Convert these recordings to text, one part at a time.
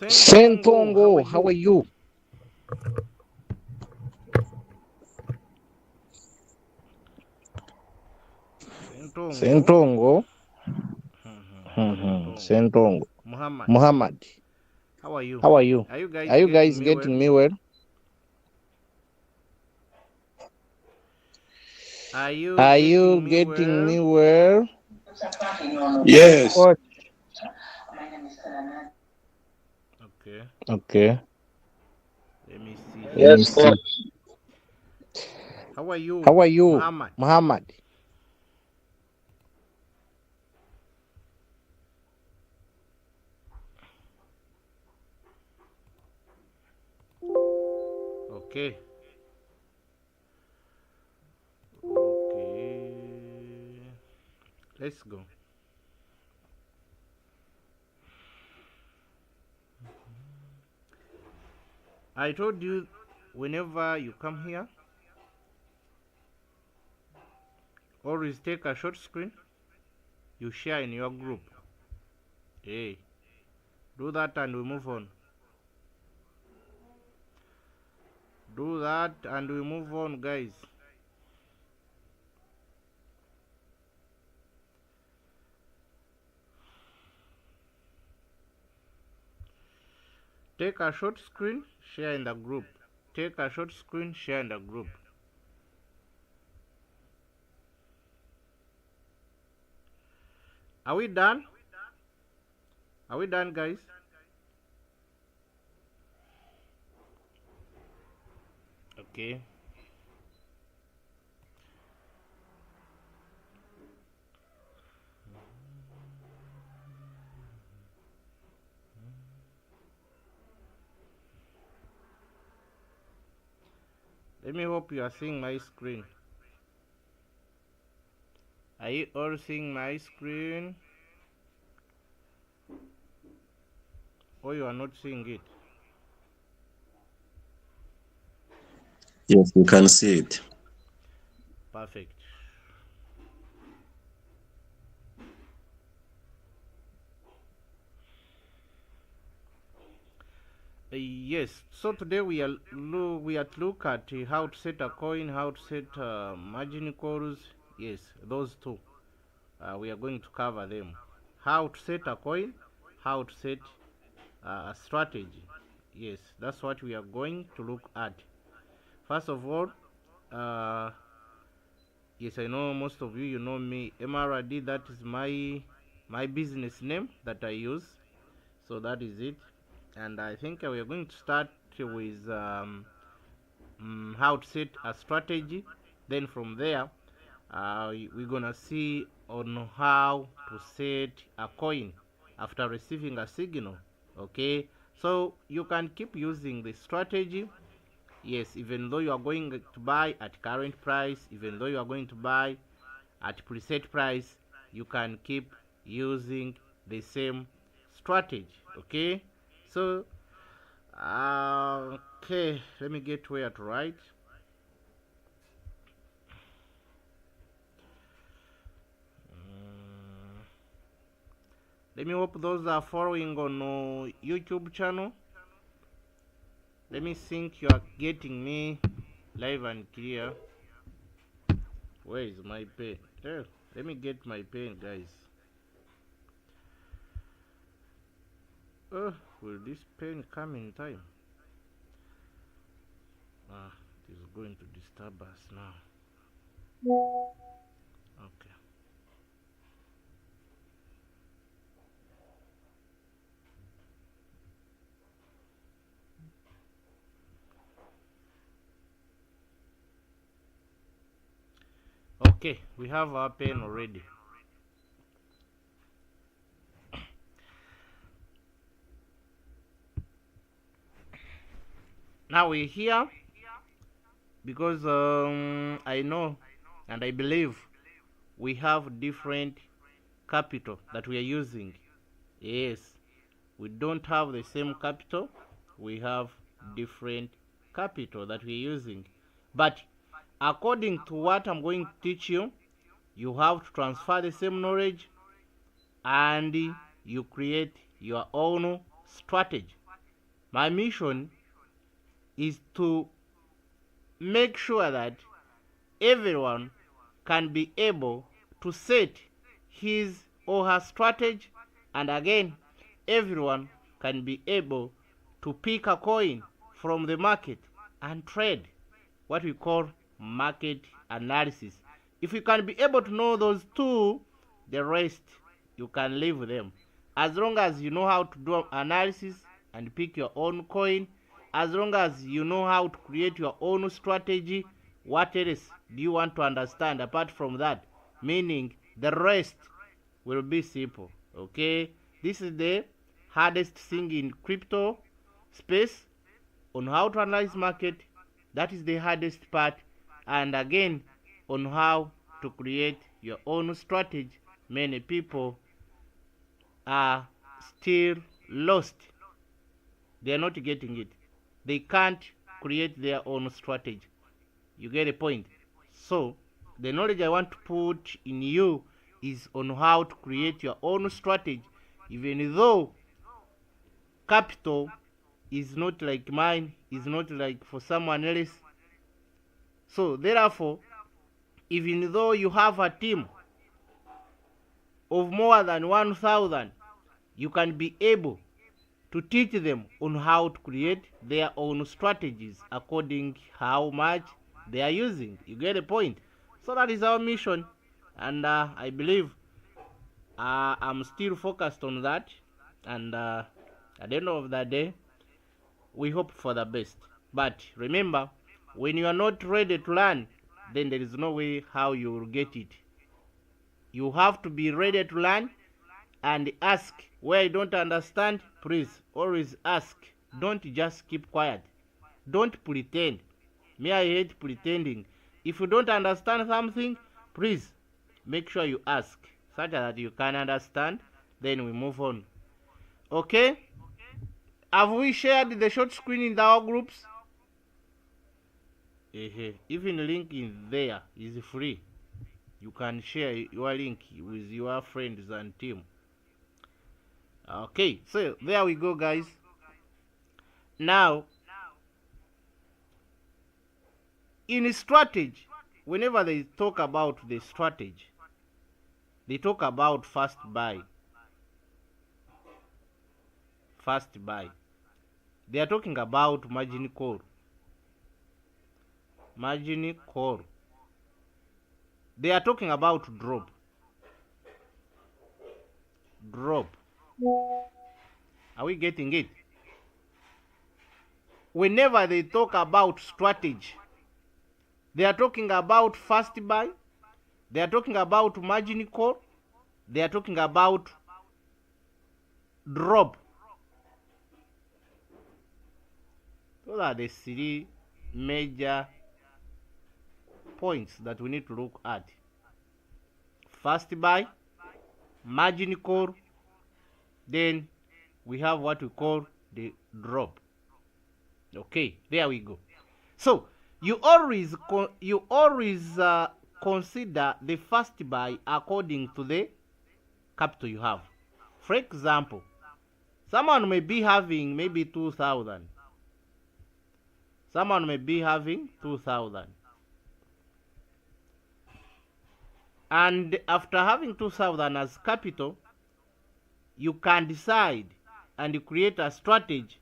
Sentongo, how are you? Sentongo. Sentongo. Muhammad, how are you? Are you guys getting me well? Are you getting me well? Yes. Okay. Let me Yes, see. coach. How are you, Muhammad? Okay. Let's go. I told you whenever you come here, always take a short screen, you share in your group. Hey, do that and we move on. Do that and we move on, guys. Take a short screen, share in the group. Take a short screen, share in the group. Are we done? Are we done, guys? Okay. Let me hope you are seeing my screen. Are you all seeing my screen? Or you are not seeing it? Yes, you can see it. Perfect. Yes, so today we are to look at how to set a coin, how to set margin calls. Yes, those two. We are going to cover them. How to set a coin, how to set a strategy. Yes, that's what we are going to look at. First of all, uh, yes, I know most of you know me, MRD. That is my business name that I use. So that is it. And I think we are going to start with how to set a strategy. Then from there, we're gonna see on how to set a coin after receiving a signal. Okay, so you can keep using the strategy. Yes, even though you are going to buy at current price, even though you are going to buy at preset price, you can keep using the same strategy. Okay, so okay, let me get where to write. Let me hope those are following on YouTube channel. Let me think you are getting me live and clear. Where is my pen? Oh, let me get my pen, guys. Will this pen come in time? It is going to disturb us now. Okay. Okay, we have our pen already. Now we're here because I know and I believe we have different capital that we are using. Yes, we don't have the same capital. We have different capital that we're using. But according to what I'm going to teach you, you have to transfer the same knowledge and you create your own strategy. My mission is to make sure that everyone can be able to set his or her strategy, and again, everyone can be able to pick a coin from the market and trade, what we call market analysis. If you can be able to know those two, the rest you can leave them. As long as you know how to do analysis and pick your own coin, as long as you know how to create your own strategy, what else do you want to understand apart from that? Meaning the rest will be simple. Okay, this is the hardest thing in crypto space, on how to analyze market. That is the hardest part. And again, on how to create your own strategy, many people are still lost. They are not getting it. They can't create their own strategy. You get a point? So the knowledge I want to put in you is on how to create your own strategy, even though capital is not like mine, is not like for someone else. So therefore, even though you have a team of more than 1,000, you can be able to teach them on how to create their own strategies according how much they are using. You get a point? So that is our mission, and I believe I'm still focused on that, and at the end of the day, we hope for the best. But remember, when you are not ready to learn, then there is no way how you will get it. You have to be ready to learn and ask. Where you don't understand, please always ask. Don't just keep quiet. Don't pretend. Me, I hate pretending. If you don't understand something, please make sure you ask, such that you can understand. Then we move on. Okay? Have we shared the short screen in our groups? Even link in there is free. You can share your link with your friends and team. Okay, so there we go, guys. Now, in strategy, whenever they talk about the strategy, they talk about first buy. First buy. They are talking about margin call. Margin call. They are talking about drop. Drop. Are we getting it? Whenever they talk about strategy, they are talking about first buy, they are talking about margin call, they are talking about drop. Those are the three major points that we need to look at. First buy, margin call, then we have what we call the drop. Okay, there we go. So you always consider the first buy according to the capital you have. For example, someone may be having maybe 2,000. Someone may be having 2,000. And after having 2,000 as capital, you can decide and create a strategy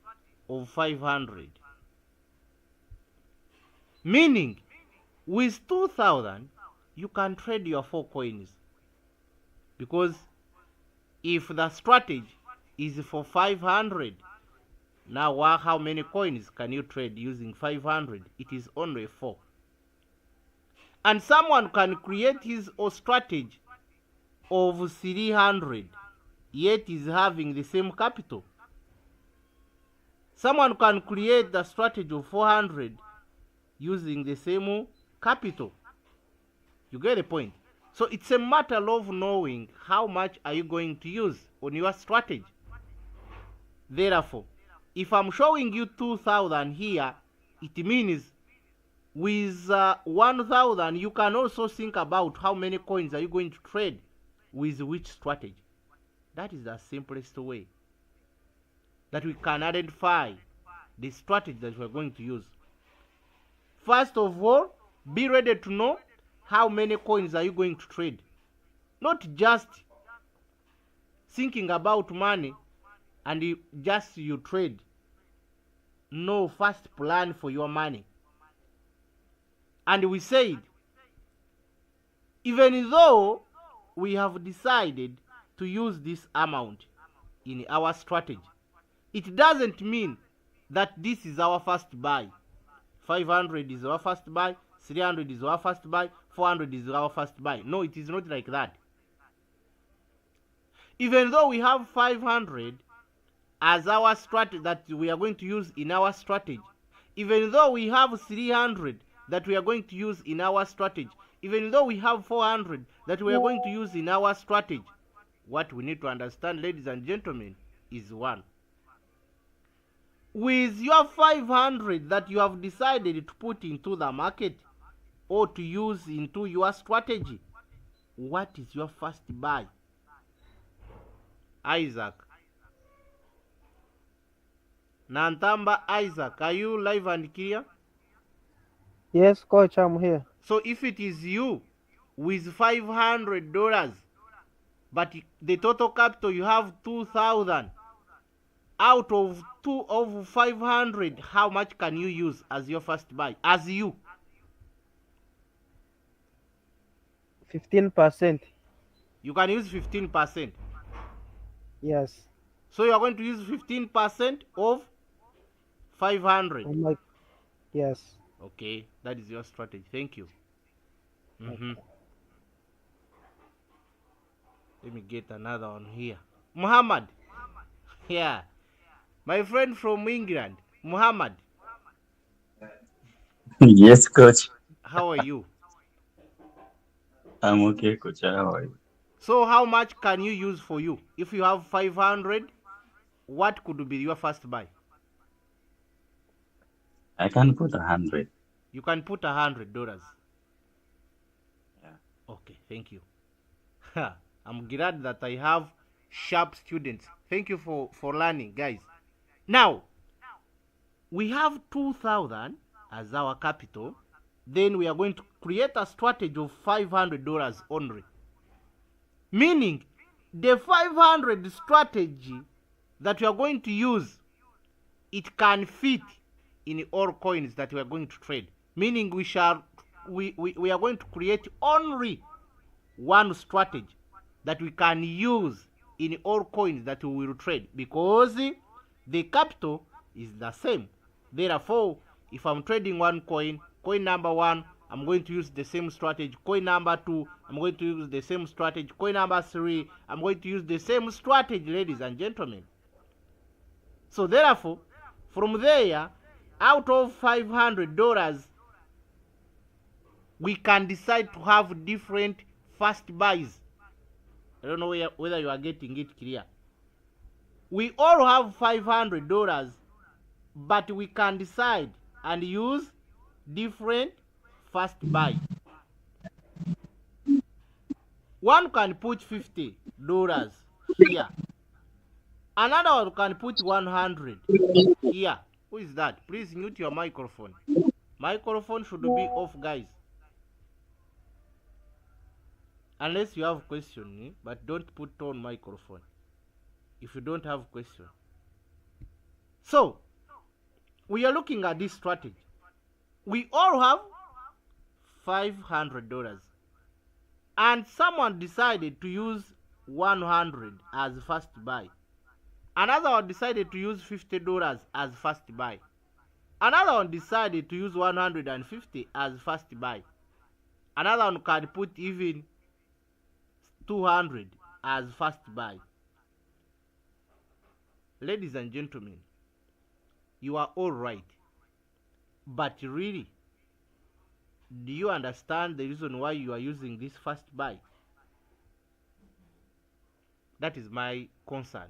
of 500. Meaning, with 2,000, you can trade your 4 coins. Because if the strategy is for 500, now how many coins can you trade using 500? It is only 4. And someone can create his own strategy of 300, yet is having the same capital. Someone can create the strategy of 400 using the same capital. You get the point? So it's a matter of knowing how much are you going to use on your strategy. Therefore, if I'm showing you 2,000 here, it means with 1,000, you can also think about how many coins are you going to trade with which strategy. That is the simplest way that we can identify the strategy that we're going to use. First of all, be ready to know how many coins are you going to trade. Not just thinking about money and you trade. No, first plan for your money. And we said, even though we have decided to use this amount in our strategy, it doesn't mean that this is our first buy. 500 is our first buy, 300 is our first buy, 400 is our first buy. No, it is not like that. Even though we have 500 as our strategy that we are going to use in our strategy, even though we have 300 that we are going to use in our strategy, even though we have 400 that we are going to use in our strategy, what we need to understand, ladies and gentlemen, is one. With your 500 that you have decided to put into the market or to use into your strategy, what is your first buy? Isaac. Nantamba Isaac, are you live and clear? Yes, coach, I'm here. So if it is you with $500, but the total capital you have 2,000, out of 500, how much can you use as your first buy? As you? 15%. You can use 15%. Yes. So you are going to use 15% of 500. Oh yes. Okay, that is your strategy. Thank you. Okay. Let me get another one here. Muhammad. Yeah. My friend from England. Muhammad. Yes, coach. How are you? I'm okay, coach. How are you? So how much can you use for you? If you have 500, what could be your first buy? I can put 100. You can put $100. Yeah. Okay, thank you. I'm glad that I have sharp students. Thank you for learning, guys. Now, we have 2,000 as our capital. Then we are going to create a strategy of $500 only. Meaning, the 500 strategy that we are going to use, it can fit in all coins that we are going to trade. Meaning we are going to create only one strategy that we can use in all coins that we will trade, because the capital is the same. Therefore, if I'm trading one coin number 1, I'm going to use the same strategy. Coin number 2, I'm going to use the same strategy. Coin number 3, I'm going to use the same strategy, ladies and gentlemen. So therefore, from there, out of $500, we can decide to have different first buys. I don't know whether you are getting it clear. We all have $500, but we can decide and use different first buy. One can put $50 here. Another one can put 100 here. Who is that? Please mute your microphone. Microphone should be off, guys. Unless you have a question, but don't put on microphone if you don't have a question. So, we are looking at this strategy. We all have $500. And someone decided to use 100 as first buy. Another one decided to use $50 as first buy. Another one decided to use 150 as first buy. Another one can put even 200 as first buy. Ladies and gentlemen, you are all right. But really, do you understand the reason why you are using this first buy? That is my concern.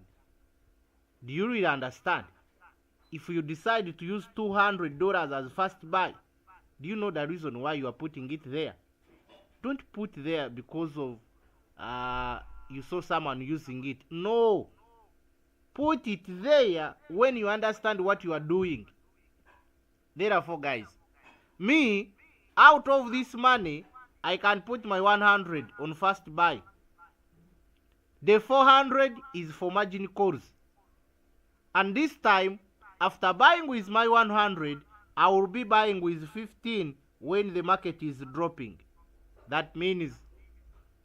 Do you really understand? If you decide to use $200 as first buy, do you know the reason why you are putting it there? Don't put there because of you saw someone using it. No. Put it there when you understand what you are doing. Therefore, guys, me, out of this money, I can put my 100 on first buy. The 400 is for margin calls. And this time, after buying with my 100, I will be buying with 15 when the market is dropping. That means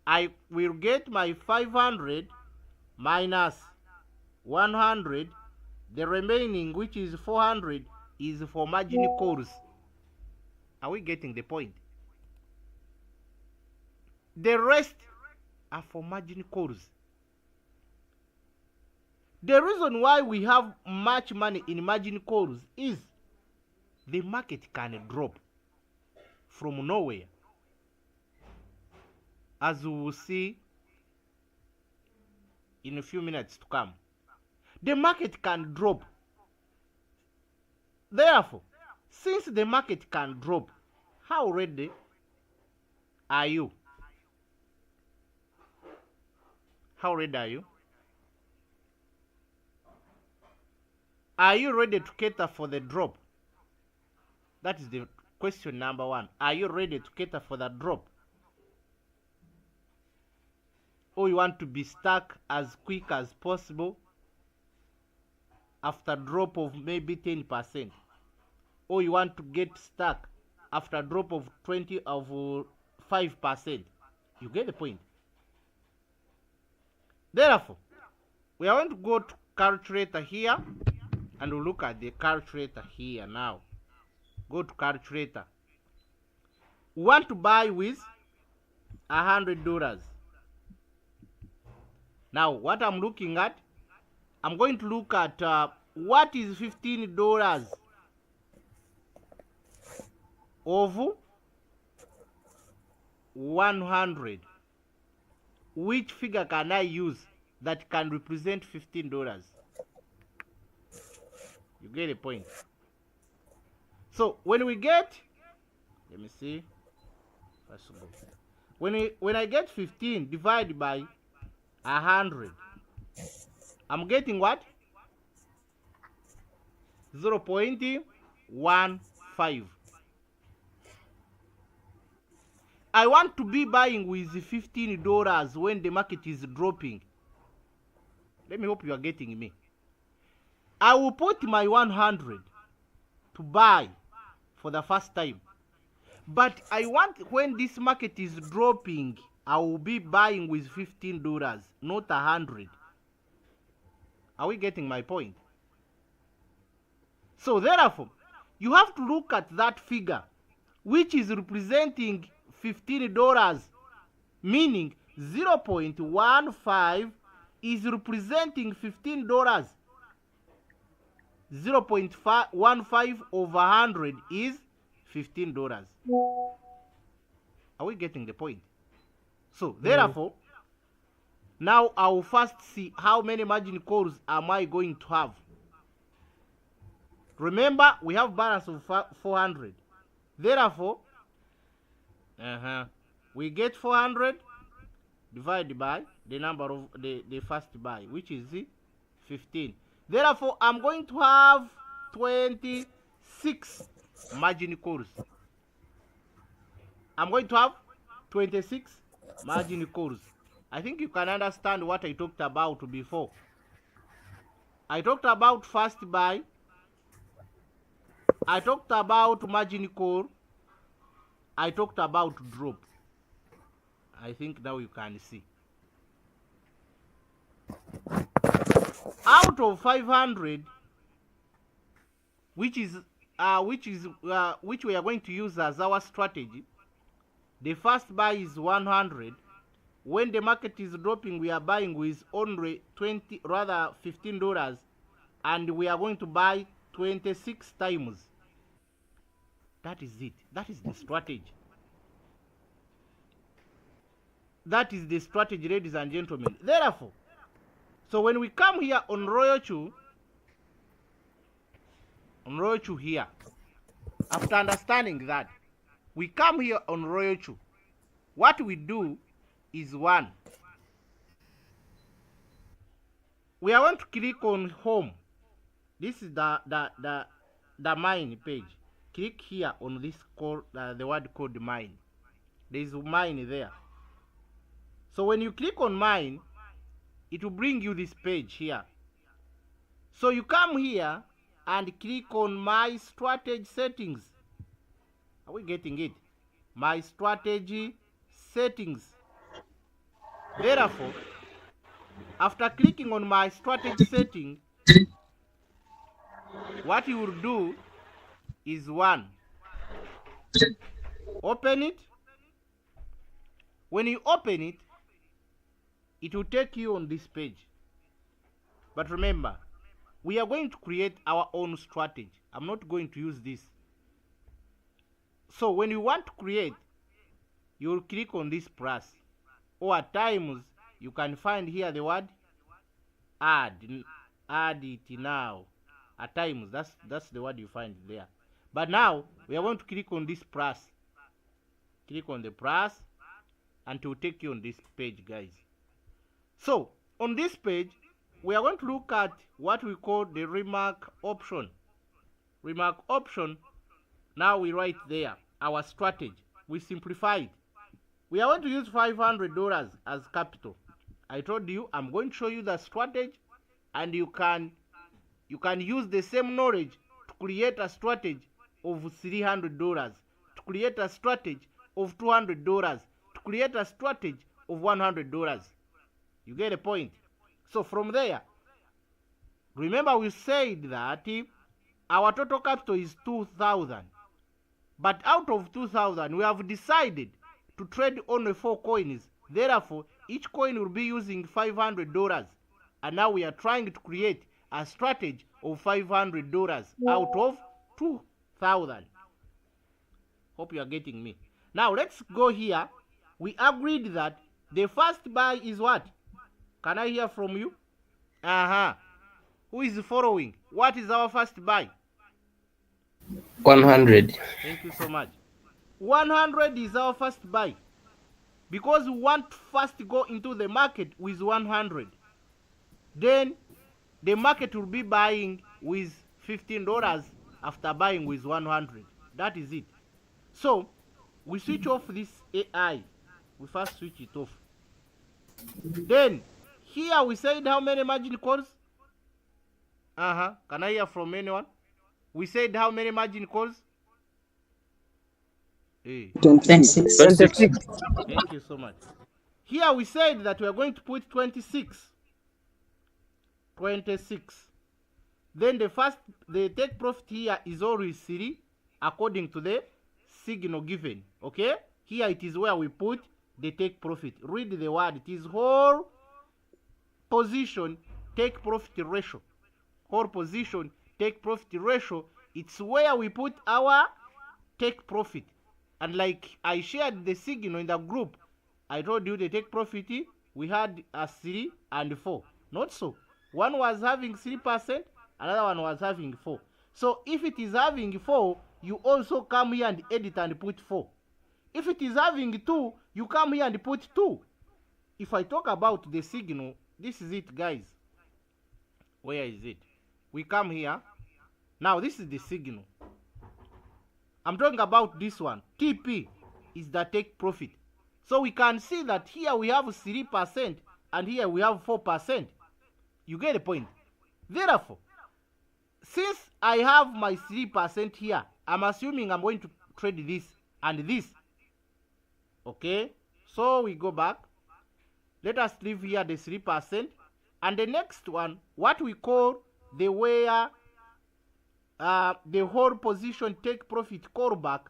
I will get my 500 minus 100. The remaining, which is 400, is for margin calls. Are we getting the point? The rest are for margin calls. The reason why we have much money in margin calls is the market can drop from nowhere. As we will see in a few minutes to come, the market can drop. Therefore, since the market can drop, how ready are you? How ready are you? Are you ready to cater for the drop? That is the question number one. Are you ready to cater for the drop? Or you want to be stuck as quick as possible after drop of maybe 10%? Or you want to get stuck after drop of 5%? You get the point. Therefore, we are going to go to calculator here, and we'll look at the calculator here now. Go to calculator. We want to buy with $100. Now, what I'm looking at, I'm going to look at what is $15 of 100. Which figure can I use that can represent $15? You get a point. So when we get, let me see, let's go. When I get 15 divided by 100, I'm getting what? 0.15. I want to be buying with $15 when the market is dropping. Let me hope you are getting me. I will put my 100 to buy for the first time. But I want, when this market is dropping, I will be buying with $15, not 100. Are we getting my point? So therefore, you have to look at that figure, which is representing $15, meaning 0.15 is representing $15. 0.15 over 100 is $15. Are we getting the point? So therefore, now I will first see how many margin calls am I going to have. Remember, we have balance of 400. Therefore, we get 400 divided by the number of the first buy, which is 15. Therefore, I'm going to have 26 margin calls. I'm going to have 26 margin calls. I think you can understand what I talked about before. I talked about first buy. I talked about margin call. I talked about drop. I think now you can see. Out of 500, which we are going to use as our strategy, the first buy is 100. When the market is dropping, we are buying with only $15, and we are going to buy 26 times. That is it. That is the strategy. That is the strategy, ladies and gentlemen. Therefore, so when we come here on Royalchu here, after understanding that, we come here on Royalchu. What we do is one. We are going to click on home. This is the mine page. click here on this code, the word called mine. There is mine there. So when you click on mine, it will bring you this page here. So you come here and click on my strategy settings. Are we getting it? My strategy settings. Therefore, after clicking on my strategy setting, what you will do is one, open it. When you open it, it will take you on this page. But remember, we are going to create our own strategy. I'm not going to use this. So when you want to create, you will click on this plus. Or at times, you can find here the word add. Add it now. At times, that's the word you find there. But now, we are going to click on this plus. Click on the plus, and it will take you on this page, guys. So, on this page, we are going to look at what we call the remark option. Remark option, now we write there our strategy. We simplify it. We are going to use $500 as capital. I told you I'm going to show you the strategy, and you can use the same knowledge to create a strategy of $300, to create a strategy of $200, to create a strategy of $100. You get the point? So from there, remember we said that our total capital is 2,000. But out of 2,000, we have decided to trade only 4 coins. Therefore, each coin will be using $500. And now we are trying to create a strategy of $500 out of 2,000. Hope you are getting me. Now let's go here. We agreed that the first buy is what? Can I hear from you? Who is following? What is our first buy? 100. Thank you so much. 100 is our first buy. Because we want to first go into the market with 100. Then the market will be buying with $15 after buying with 100. That is it. So we switch off this AI. We first switch it off. Then here we said how many margin calls? Can I hear from anyone? We said how many margin calls? 26. Thank you so much. Here we said that we are going to put 26. 26. Then the take profit here is always 3 according to the signal given. Okay? Here it is where we put the take profit. Read the word. It is whole position take profit ratio. Whole position take profit ratio. It's where we put our take profit. And like I shared the signal in the group, I told you the take profit, we had a 3 and 4. Not so. One was having 3%, another one was having 4. So if it is having 4, you also come here and edit and put 4. If it is having 2, you come here and put 2. If I talk about the signal, this is it, guys. Where is it? We come here. Now this is the signal. I'm talking about this one. TP is the take profit. So we can see that here we have 3% and here we have 4%. You get the point? Therefore, since I have my 3% here, I'm assuming I'm going to trade this and this. Okay? So we go back. Let us leave here the 3%. And the next one, what we call the where the whole position take profit callback,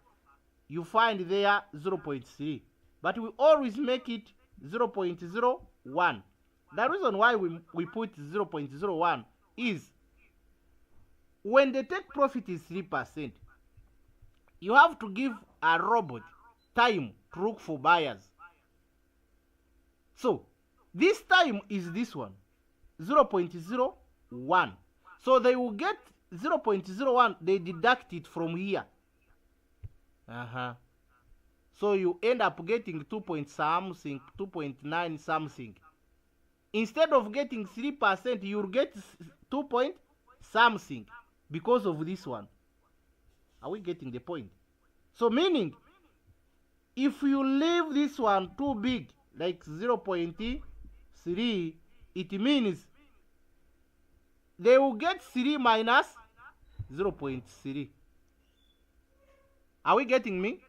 you find there 0.3. But we always make it 0.01. The reason why we put 0.01 is when the take profit is 3%, you have to give a robot time to look for buyers. So this time is this one, 0.01. So they will get 0.01, they deduct it from here. So you end up getting 2 point something, 2.9 something. Instead of getting 3%, you'll get 2 point something because of this one. Are we getting the point? So meaning, if you leave this one too big, like 0.3, it means they will get 3 minus 0.3. Are we getting me?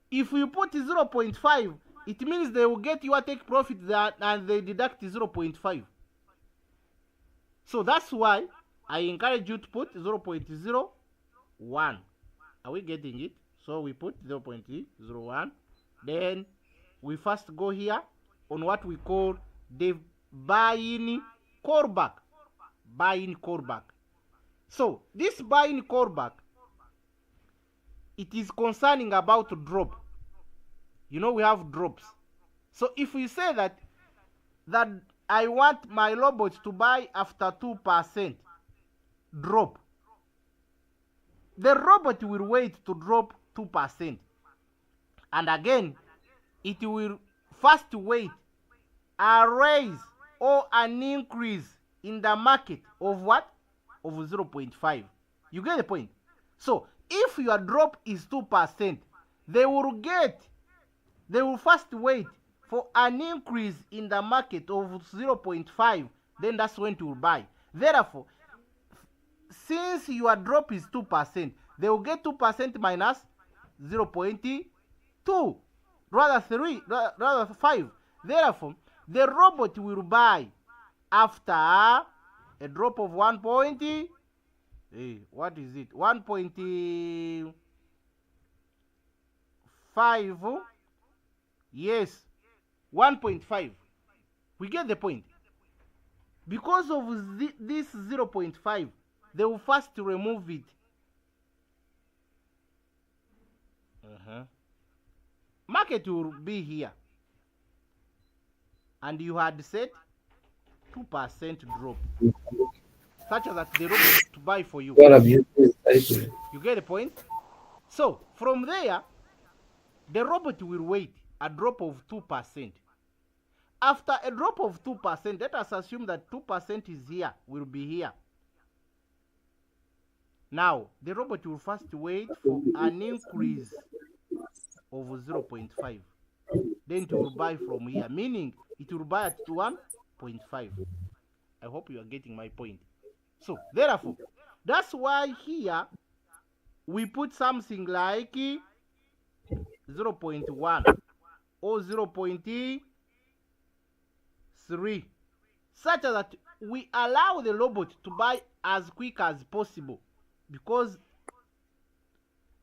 If you put 0.5, it means they will get your take profit there and they deduct 0.5. So that's why I encourage you to put 0.01. Are we getting it? So we put 0.01. Then we first go here on what we call the buy-in callback. Buy-in callback. So this buy-in callback, it is concerning about drop. You know, we have drops. So if we say that I want my robot to buy after 2% drop, the robot will wait to drop 2%. And again, it will first wait a raise or an increase in the market of what? Of 0.5. You get the point? So if your drop is 2%, they will first wait for an increase in the market of 0.5, then that's when to buy. Therefore, since your drop is 2%, they will get 2% minus 0.2, rather 5. Therefore, the robot will buy after a drop of 1.5. Yes, 1.5. We get the point. Because of this 0.5, they will first remove it. Market will be here. And you had set 2% drop. Such as that the robot to buy for you. You get the point? So, from there, the robot will wait a drop of 2%. After a drop of 2%, let us assume that 2% is here, will be here. Now, the robot will first wait for an increase of 0.5. Then it will buy from here, meaning it will buy at 1.5. I hope you are getting my point. So, therefore, that's why here we put something like 0.1 or 0.3, such that we allow the robot to buy as quick as possible, because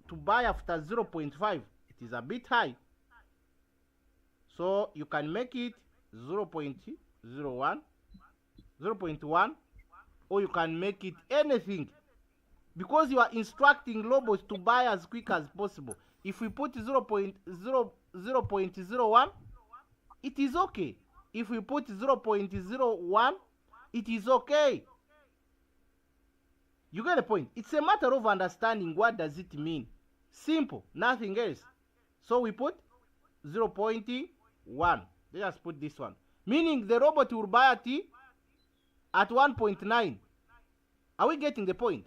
to buy after 0.5, it is a bit high. So you can make it 0.01, or you can make it anything, because you are instructing robots to buy as quick as possible. If we put 0.01, it is okay. If we put 0.01, it is okay. You get the point? It's a matter of understanding what does it mean. Simple, nothing else. So we put 0.1. Let us put this one. Meaning the robot will buy at 1.9. Are we getting the point?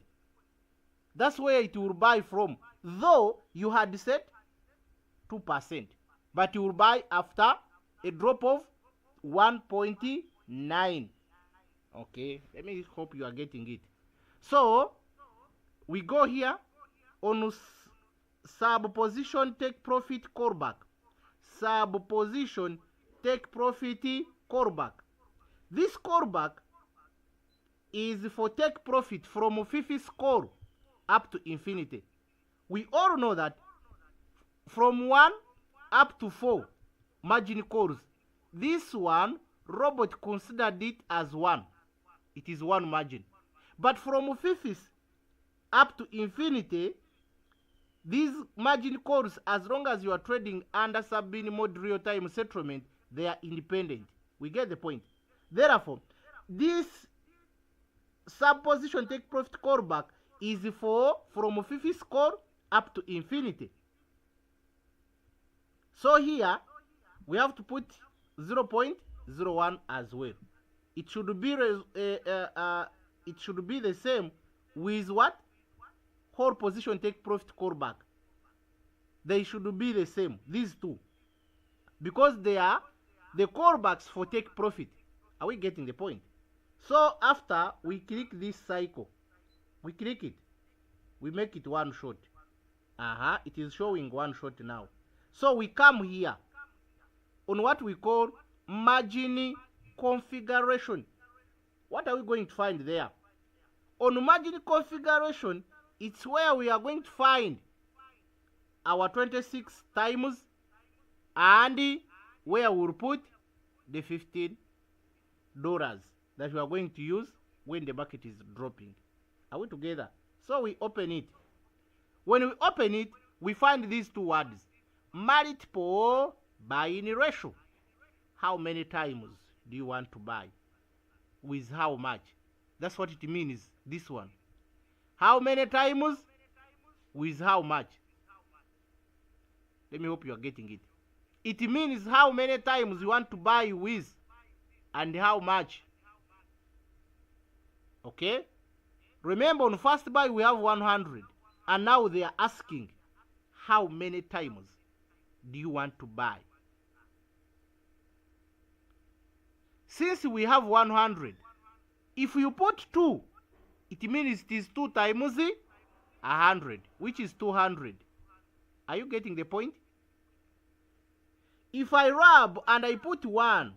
That's where it will buy from. Though you had set 2%, but you will buy after a drop of 1.9. Okay, let me hope you are getting it. So we go here on subposition take profit callback. Subposition take profit callback. This callback is for take profit from 50 score up to infinity. We all know that from 1 up to 4 margin calls, this one robot considered it as 1. It is 1 margin. But from 50 up to infinity, these margin calls, as long as you are trading under Sabine mode real-time settlement, they are independent. We get the point. Therefore, this subposition take profit callback is for from 50 score up to infinity. So here we have to put 0.01 as well. It should be the same with what? hold position, take profit, call back. They should be the same, these two, because they are the callbacks for take profit. Are we getting the point? So after we click this cycle, we click it, we make it one shot. It is showing one shot now. So we come here on what we call margin configuration. What are we going to find there? On margin configuration, it's where we are going to find our 26 times and where we'll put the $15 that we are going to use when the market is dropping. Are we together? So we open it. When we open it, we find these two words: multiple buying ratio. How many times do you want to buy? With how much? That's what it means, this one. How many times? With how much? Let me hope you are getting it. It means how many times you want to buy with and how much. Okay? Remember, on first buy we have 100, and now they are asking how many times do you want to buy. Since we have 100, if you put 2, it means it is 2 times 100, which is 200. Are you getting the point? If I rub and I put 1,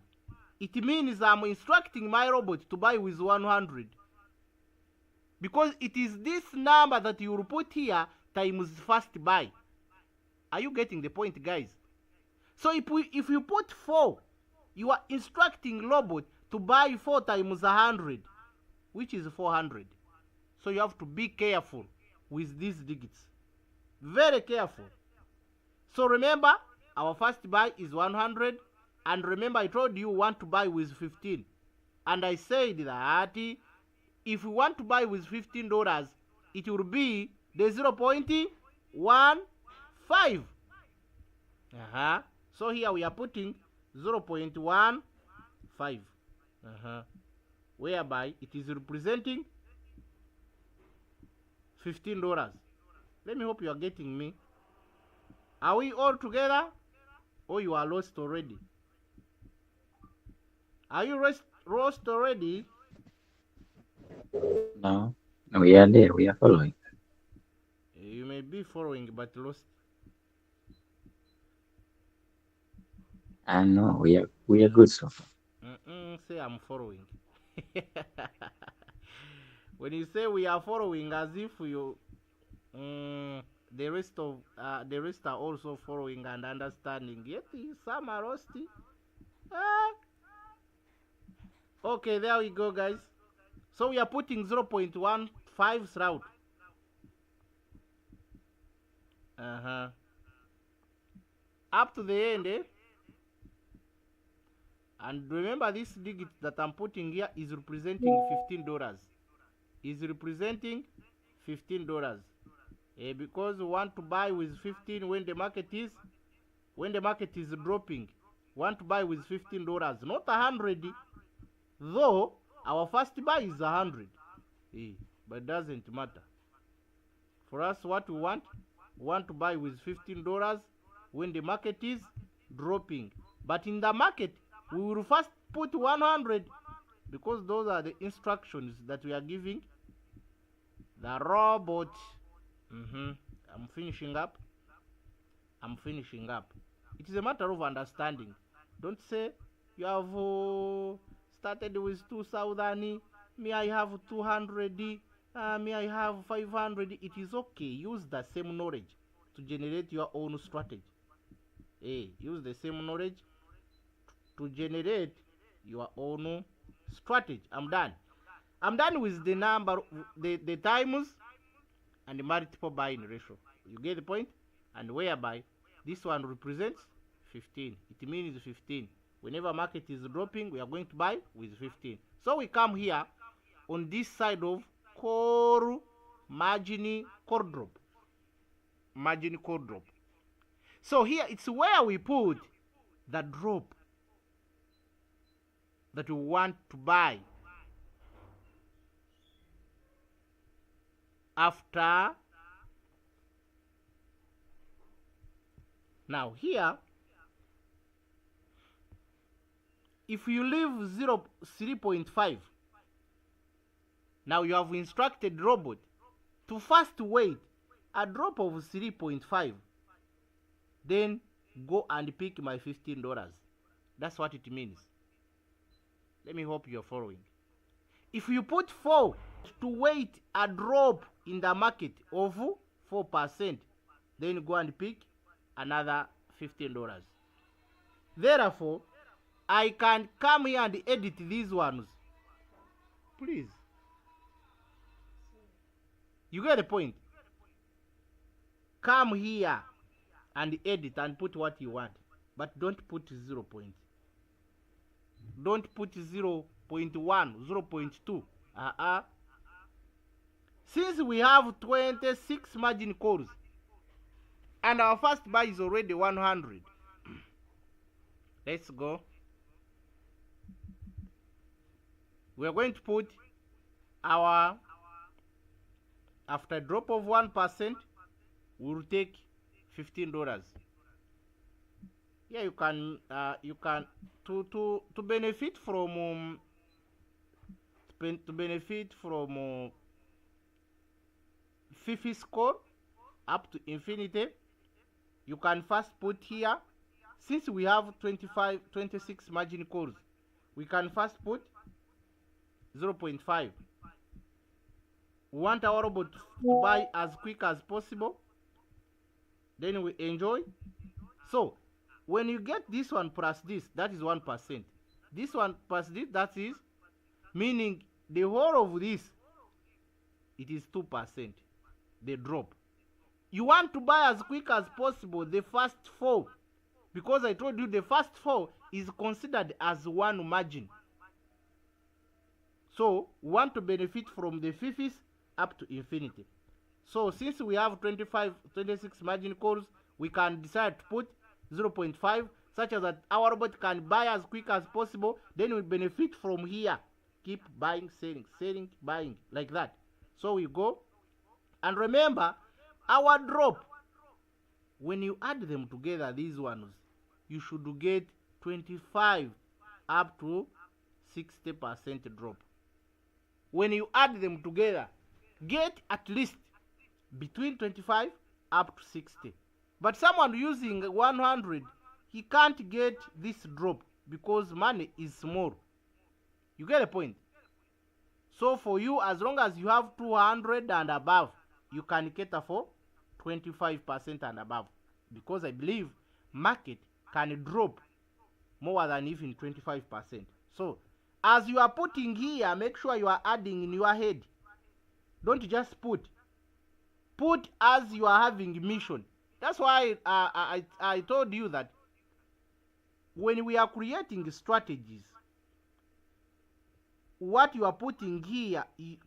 it means I'm instructing my robot to buy with 100. Because it is this number that you will put here times first buy. Are you getting the point, guys? So if you put 4, you are instructing robot to buy 4 times 100, which is 400. So you have to be careful with these digits. Very careful. So remember, our first buy is 100, and remember I told you want to buy with 15. And I said that if you want to buy with $15, it will be the 0.15. So here we are putting 0.15, whereby it is representing $15. Let me hope you are getting me. Are we all together, or you are lost already? Are you lost already? No, we are there. We are following. You may be following, but lost. I know we are good so far. Say I'm following. When you say we are following, as if you, the rest are also following and understanding. Yet some are lost. Okay, there we go, guys. So we are putting 0.15 throughout. Up to the end, And remember, this digit that I'm putting here is representing $15. Is representing $15. Because we want to buy with 15 when the market is dropping. Want to buy with $15, not 100. Though our first buy is 100. But it doesn't matter. For us, what we want to buy with $15 when the market is dropping. But in the market, we will first put 100, because those are the instructions that we are giving the robot. I'm finishing up. It is a matter of understanding. Don't say you have started with 2,000, me I have 200, me I have 500. It is okay. Use the same knowledge to generate your own strategy. Use the same knowledge to generate your own strategy. I'm done with the number, the times and the multiple buying ratio. You get the point? And whereby this one represents 15. It means 15. Whenever market is dropping, we are going to buy with 15. So we come here on this side of core margin core drop. So here it's where we put the drop that we want to buy after Now here, if you leave 3.5, now you have instructed robot to first wait a drop of 3.5, then go and pick my $15. That's what it means. Let me hope you're following. If you put 4 to wait a drop in the market of 4%, then go and pick another $15. Therefore, I can come here and edit these ones. Please. You get the point? Come here and edit and put what you want. But don't put 0. Don't put 0.1, 0.2. Since we have 26 margin calls and our first buy is already 100, let's go. We are going to put our, after a drop of 1%, we will take $15. Yeah, you can to benefit from FIFI score up to infinity. You can first put here, since we have 26 margin calls, we can first put 0.5. We want our robot to buy as quick as possible. Then we enjoy. So when you get this one plus this, that is 1%. This one plus this, that is meaning the whole of this, it is 2%. The drop. You want to buy as quick as possible the first 4, because I told you the first 4 is considered as one margin. So we want to benefit from the FIFIs up to infinity. So since we have 26 margin calls, we can decide to put 0.5, such as that our robot can buy as quick as possible. Then we benefit from here. Keep buying, selling, selling, buying, like that. So we go. And remember, our drop, when you add them together, these ones, you should get 25 up to 60% drop. When you add them together, get at least between 25 up to 60. But someone using 100, he can't get this drop because money is small. You get the point? So for you, as long as you have 200 and above, you can cater for 25% and above. Because I believe market can drop more than even 25%. So as you are putting here, make sure you are adding in your head. Don't just put as you are having mission. That's why I told you that when we are creating strategies, what you are putting here,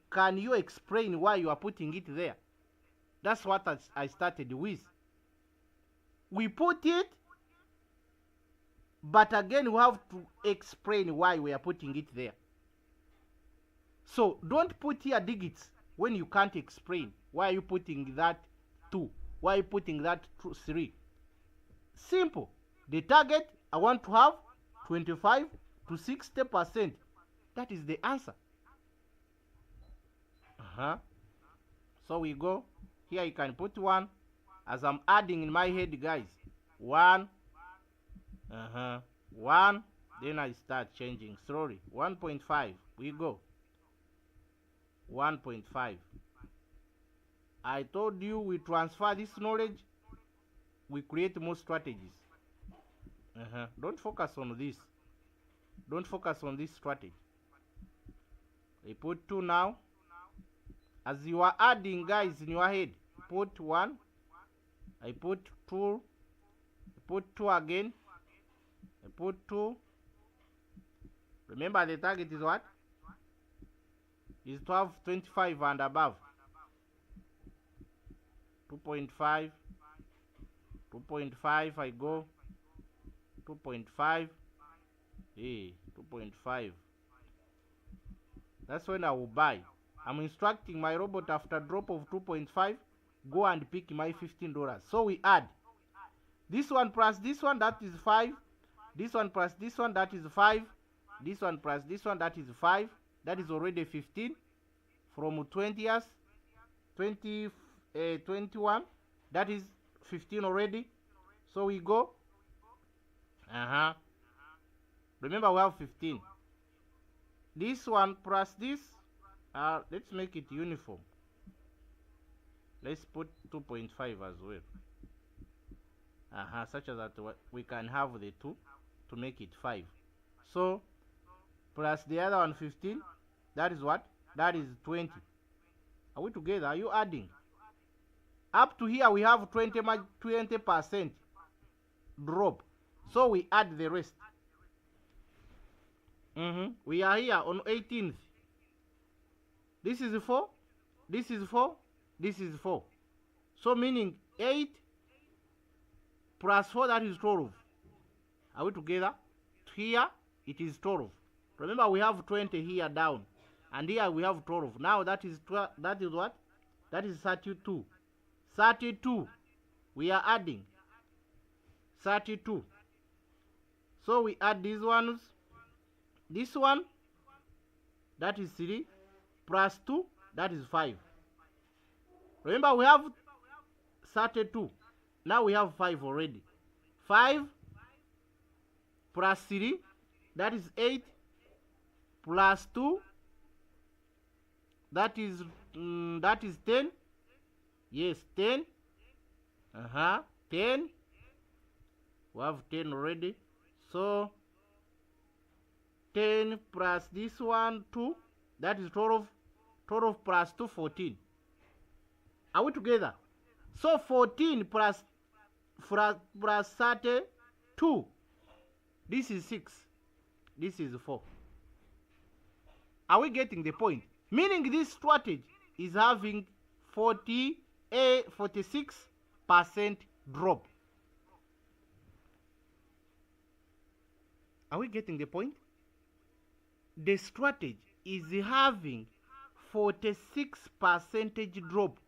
can you explain why you are putting it there? That's what I started with. We put it, but again we have to explain why we are putting it there. So don't put here digits when you can't explain. Why are you putting that 2? Why are you putting that 3? Simple. The target, I want to have 25 to 60%. That is the answer. So we go. Here you can put 1. As I'm adding in my head, guys. 1. 1. Then I start changing slowly. 1.5. We go. 1.5. I told you we transfer this knowledge, we create more strategies. Don't focus on this. Don't focus on this strategy. I put 2 now. As you are adding, guys, in your head, put 1. I put 2. I put 2 again. I put 2. Remember the target is what? Is 12, 25 and above. 2.5. 2.5 I go. 2.5. 2.5. That's when I will buy. I'm instructing my robot after drop of 2.5, go and pick my $15. So we add. This one plus this one, that is 5. This one plus this one, that is 5. This one plus this one, that is 5. That is already 15. From 20 years, 21, that is 15 already. So we go. Remember, we have 15. This one plus this, let's make it uniform. Let's put 2.5 as well. Such as that we can have the 2 to make it 5. So, plus the other one 15, that is what? That is 20. Are we together? Are you adding? Up to here we have 20% drop. So we add the rest. We are here on 18th. This is 4. This is 4. This is 4. So meaning 8 plus 4, that is 12. Are we together? Here it is 12. Remember, we have 20 here down, and here we have 12. Now that is what? That is 32. 32. We are adding 32. So we add these ones. This one, that is 3, plus 2, that is 5. Remember, we have 32. Now we have 5 already. 5 plus 3, that is 8, plus 2, that is 10. Yes, 10. 10. We have 10 already. So 10 plus this one 2, that is 12. 12 plus 2, 14. Are we together? So 14 plus 32, this is 6. This is 4. Are we getting the point? Meaning this strategy is having 46% drop. Are we getting the point? The strategy is having 46% drop.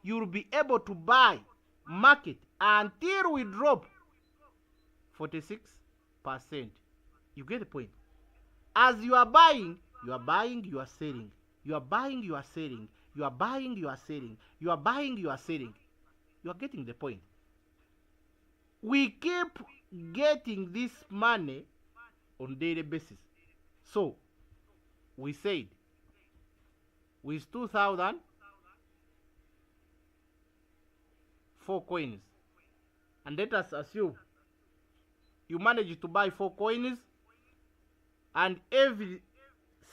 You'll be able to buy market until we drop 46%. You get the point? As you are buying, you are selling. You are buying, you are selling. You are buying, you are selling. You are buying, you are selling. You are getting the point. We keep getting this money on daily basis. So, we said, with 2,000, 4 coins. And let us assume you manage to buy 4 coins, and every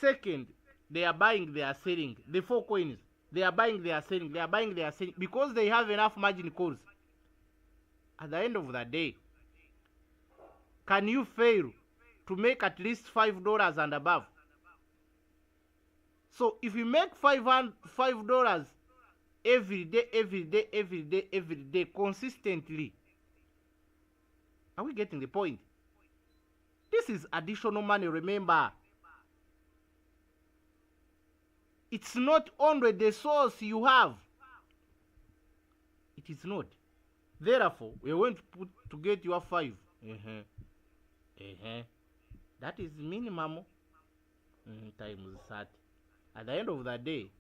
second they are buying, they are selling. The 4 coins, they are buying, they are selling. They are buying, they are selling. Because they have enough margin calls. At the end of the day, can you fail to make at least $5 and above? So if you make $5 every day, consistently, are we getting the point? This is additional money, remember. It's not only the source you have. It is not. Therefore, we are going to get your 5. That is minimum times 30. At the end of the day,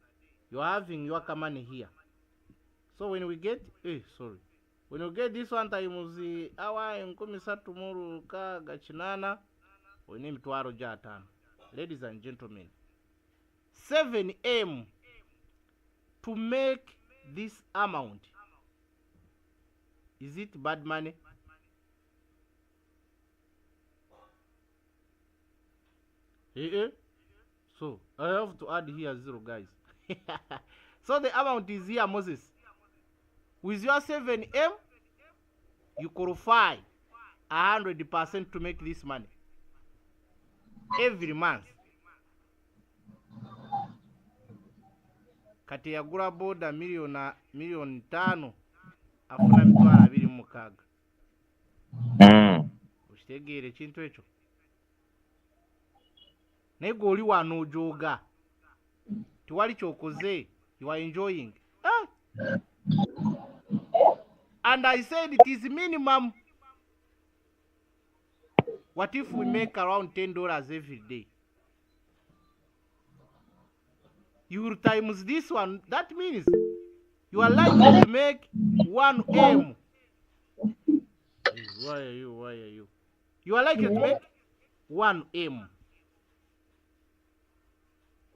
you are having your money here. So when we get, when you get this one times awa enkumi satu muru ka gachinana, we name mitwaro jatan. Ladies and gentlemen, 7M to make this amount. Is it bad money? So I have to add here 0, guys. So the amount is here, Moses. With your 7M, you qualify 100% to make this money every month. Kati yagula boda milioni 5 afuna mitwalo 26. Ukitegere kintu ekyo? Nego oli wano ojoga. Tiwali kyokoze. You are enjoying. And I said it is minimum What if we make around $10 every day? You will times this one. That means you are likely to make 1M. Why are you? You are likely to make 1M.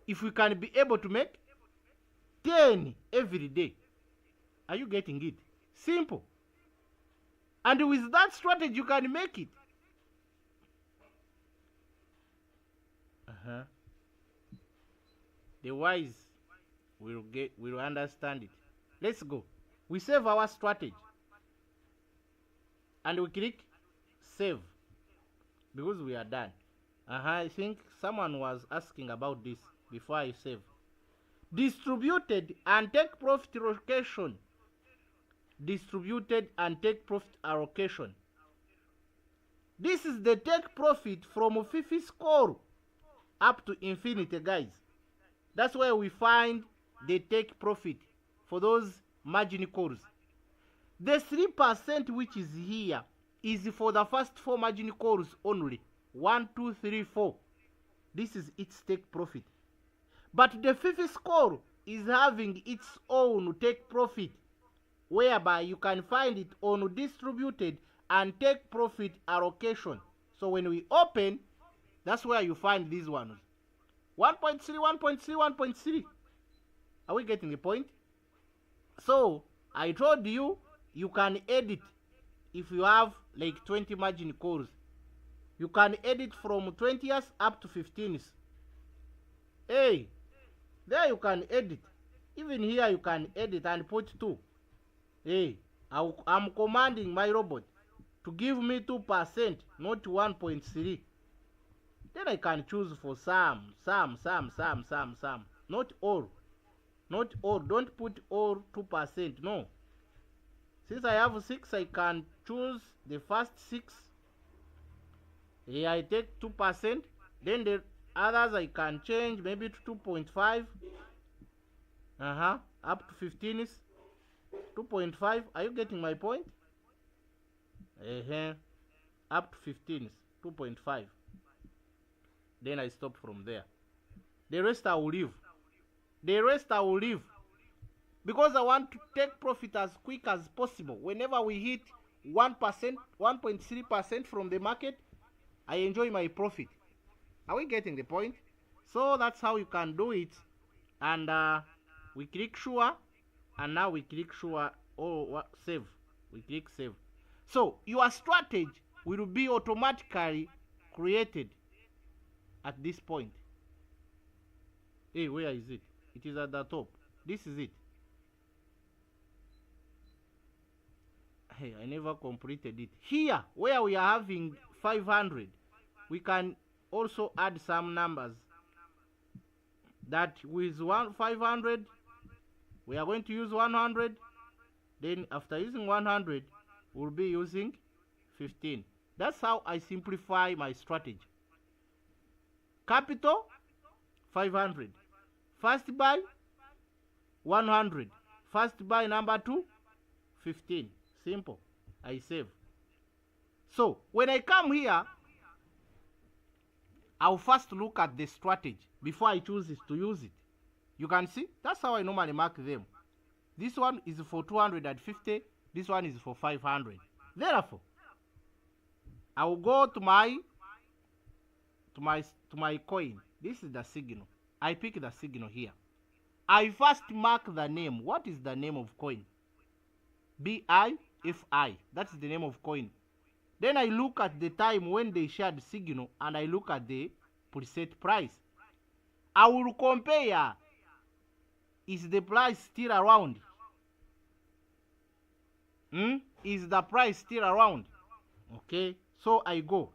If we can be able to make 10 every day. Are you getting it? Simple. And with that strategy, you can make it. The wise will understand it. Let's go. We save our strategy. And we click save. Because we are done. I think someone was asking about this before I save. Distributed and take profit allocation. Distributed and take profit allocation. This is the take profit from Fifi score up to infinity, guys. That's where we find the take profit for those margin calls. The 3% which is here is for the first 4 margin calls only. 1, 2, 3, 4. This is its take profit. But the Fifi score is having its own take profit, whereby you can find it on distributed and take profit allocation. So when we open, that's where you find these ones. 1.3, 1.3, 1.3. Are we getting the point? So I told you, you can edit if you have like 20 margin calls. You can edit from 20 years up to 15 years. Hey, there you can edit. Even here you can edit and put 2. Hey, I'm commanding my robot to give me 2%, not 1.3. Then I can choose for some. Not all. Not all. Don't put all 2%. No. Since I have 6, I can choose the first 6. Here I take 2%. Then the others I can change maybe to 2.5. Up to 15 is 2.5. Are you getting my point? Up to 15 is 2.5. Then I stop from there. The rest I will leave. Because I want to take profit as quick as possible. Whenever we hit 1%, 1.3% from the market, I enjoy my profit. Are we getting the point? So that's how you can do it. And we click sure. And now we click sure. Save. We click save. So your strategy will be automatically created at this point. Hey, where is it? It is at the top. This is it. Hey, I never completed it. Here, where we are having 500, we can also add some numbers. That with 500, we are going to use 100. Then after using 100, we'll be using 15. That's how I simplify my strategy. Capital, 500. First buy, 100. First buy number 2, 15. Simple. I save. So when I come here, I'll first look at the strategy before I choose to use it. You can see, that's how I normally mark them. This one is for 250. This one is for 500. Therefore, I will go to my coin. This is the signal. I pick the signal here. I first mark the name. What is the name of coin? BIFI. That's the name of coin. Then I look at the time when they shared signal and I look at the preset price. I will compare. Is the price still around? Is the price still around? Okay. So I go.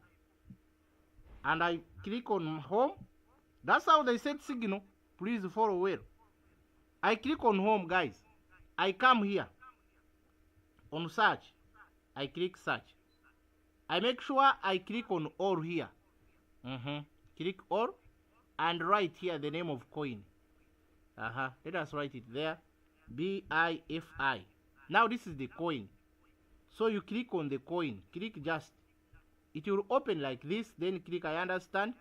And I click on home. That's how they set signal. Please follow well. I click on home, guys. I come here. On search. I click search. I make sure I click on all here. Click all. And write here the name of coin. Let us write it there. BIFI. Now this is the coin. So you click on the coin. Click just. It will open like this, then click I understand.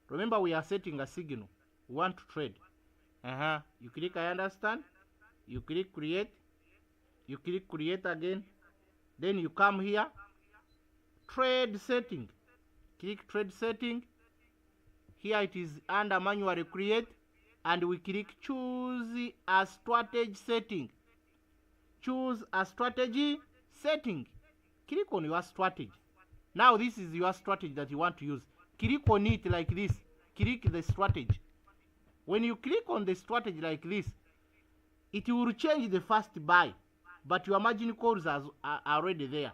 Remember, we are setting a signal. We want to trade. You click I understand. You click create. You click create again. Then you come here. Trade setting. Click trade setting. Here it is under manual create. And we click choose a strategy setting. Choose a strategy setting. Click on your strategy. Now this is your strategy that you want to use. Click on it like this. Click the strategy. When you click on the strategy like this, it will change the first buy. But your margin calls are already there.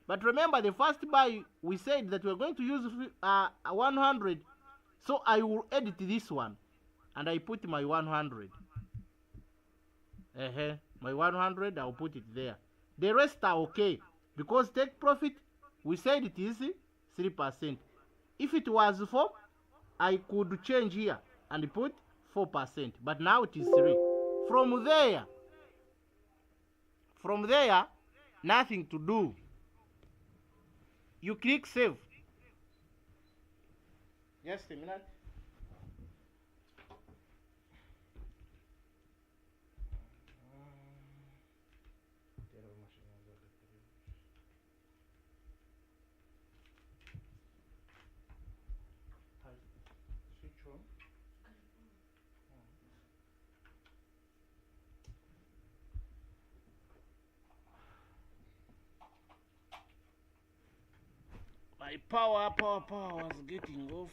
But remember, the first buy, we said that we are going to use 100. So I will edit this one. And I put my 100. My 100, I'll put it there. The rest are okay. Because take profit, we said it is 3%. If it was 4, I could change here and put 4%. But now it is 3. From there, nothing to do. You click save. Just a minute. My power was getting off.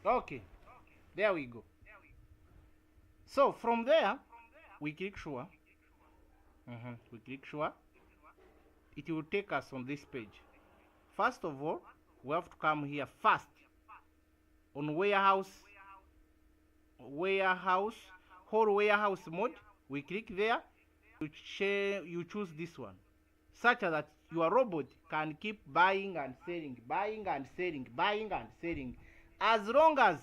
Okay, there we go. So from there, we click sure. We click sure. It will take us on this page. First of all, we have to come here first on warehouse, whole warehouse mode. We click there. You choose this one, such that your robot can keep buying and selling, buying and selling, buying and selling. As long as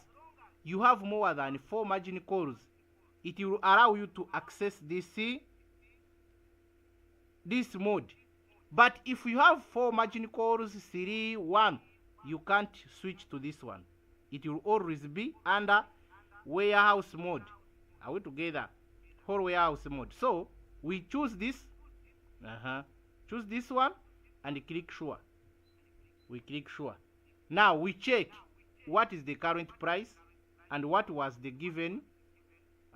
you have more than 4 margin calls, it will allow you to access this mode. But if you have 4 margin calls, 3, 1, you can't switch to this one. It will always be under warehouse mode. Are we together? Whole warehouse mode. So we choose this. Choose this one and click sure. We click sure. Now we check what is the current price and what was the given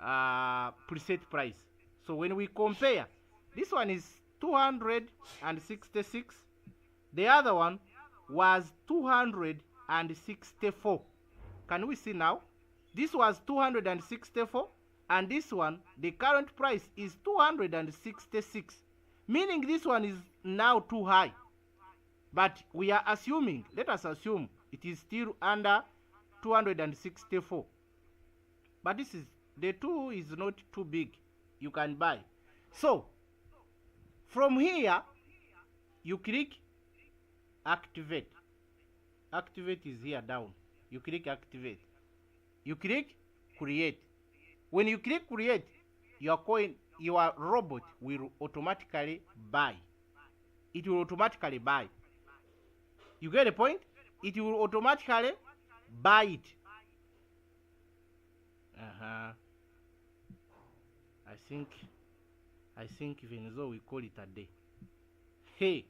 preset price. So when we compare, this one is 266. The other one was 264. Can we see now? This was 264. And this one, the current price is 266. Meaning this one is now too high. But we are assuming, let us assume, it is still under 264. But the 2 is not too big. You can buy. So, from here, you click activate. Activate is here down. You click activate. You click create. When you click create, your robot will automatically buy. It will automatically buy. You get the point? It will automatically buy it. I think even though we call it a day. Hey,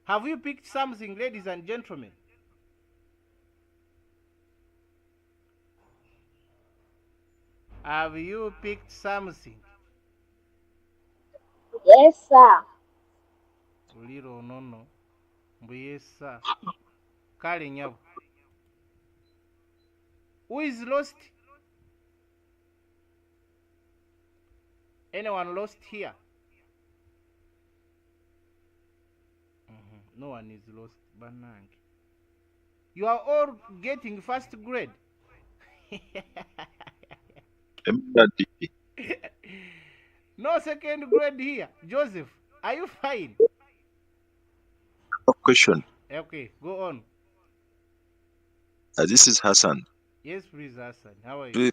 have you picked something, ladies and gentlemen? Have you picked something? Yes, sir. Little no. Yes, sir. Kale nyabo. Who is lost? Anyone lost here? No one is lost. Banang. You are all getting first grade. No second grade here. Joseph, are you fine? Question. Okay, go on. This is Hassan. Yes, please, Hassan. How are you?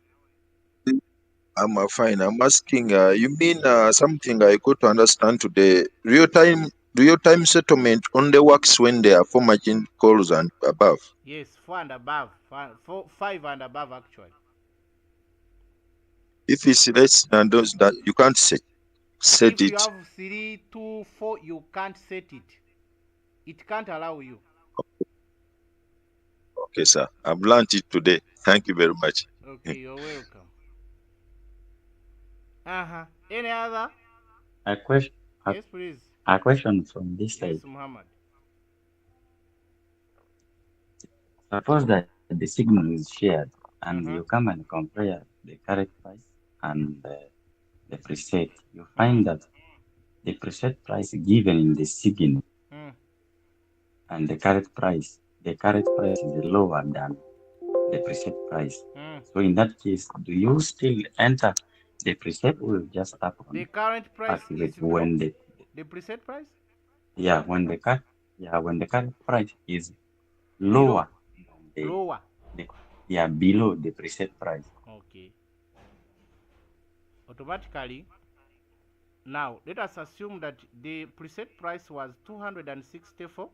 I'm fine. I'm asking, you mean something I got to understand today? Real-time settlement only works when there are 4 margin calls and above. Yes, 4 and above. 5 and above, actually. If it's less than those, that you can't set If it. you have 3, 2, 4, you can't set it. It can't allow you. Okay, sir. I've learned it today. Thank you very much. Okay, you're welcome. Any other? Yes, please. A question from this side. Yes, Muhammad. Suppose that the signal is shared and you come and compare the correct price and the preset. You find that the preset price given in the signal and the correct price is lower than the preset price. So in that case, do you still enter the preset or you just tap on the current price is when the preset price? Yeah, when the current price is lower lower. Below the preset price. Okay. Automatically, now let us assume that the preset price was 264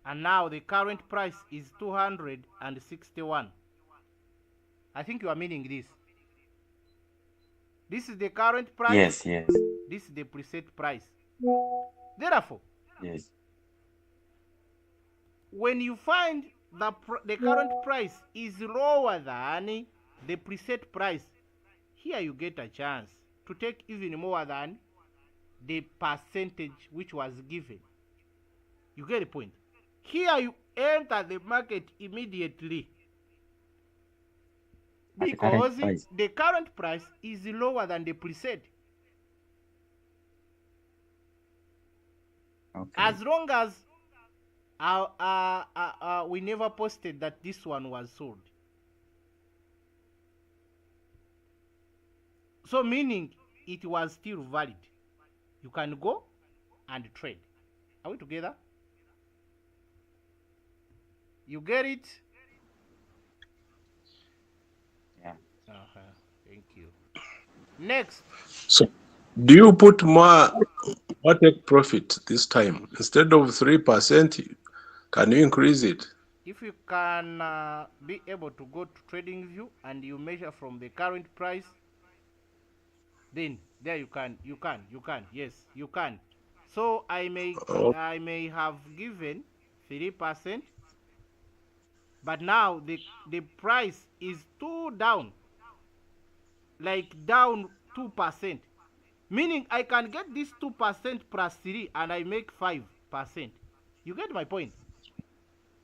and now the current price is 261. I think you are meaning this. This is the current price. Yes. This is the preset price. Therefore, yes, when you find the current price is lower than the preset price, here you get a chance to take even more than the percentage which was given. You get the point? Here you enter the market immediately because the current price is lower than the preset. Okay. As long as we never posted that this one was sold. So meaning it was still valid. You can go and trade. Are we together? You get it? Yeah. Thank you. Next. So, do you put more take profit this time? Instead of 3%, can you increase it? If you can be able to go to TradingView and you measure from the current price, then there you can. Yes, you can. So I may have given 3%, but now the price is too down, like down 2%, meaning I can get this 2% plus 3 and I make 5%. You get my point?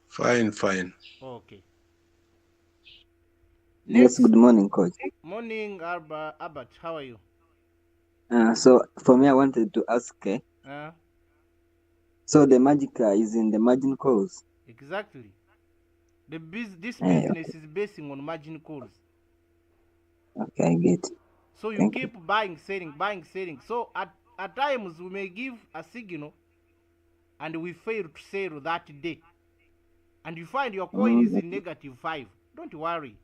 Fine. Okay. Yes, good morning, coach. Morning, Albert. How are you? So for me, I wanted to ask, so the magic is in the margin calls? Exactly. This business is basing on margin calls. Okay, I get. So you keep buying, selling. So at times we may give a signal and we fail to sell that day. And you find your coin is in -5. Don't worry.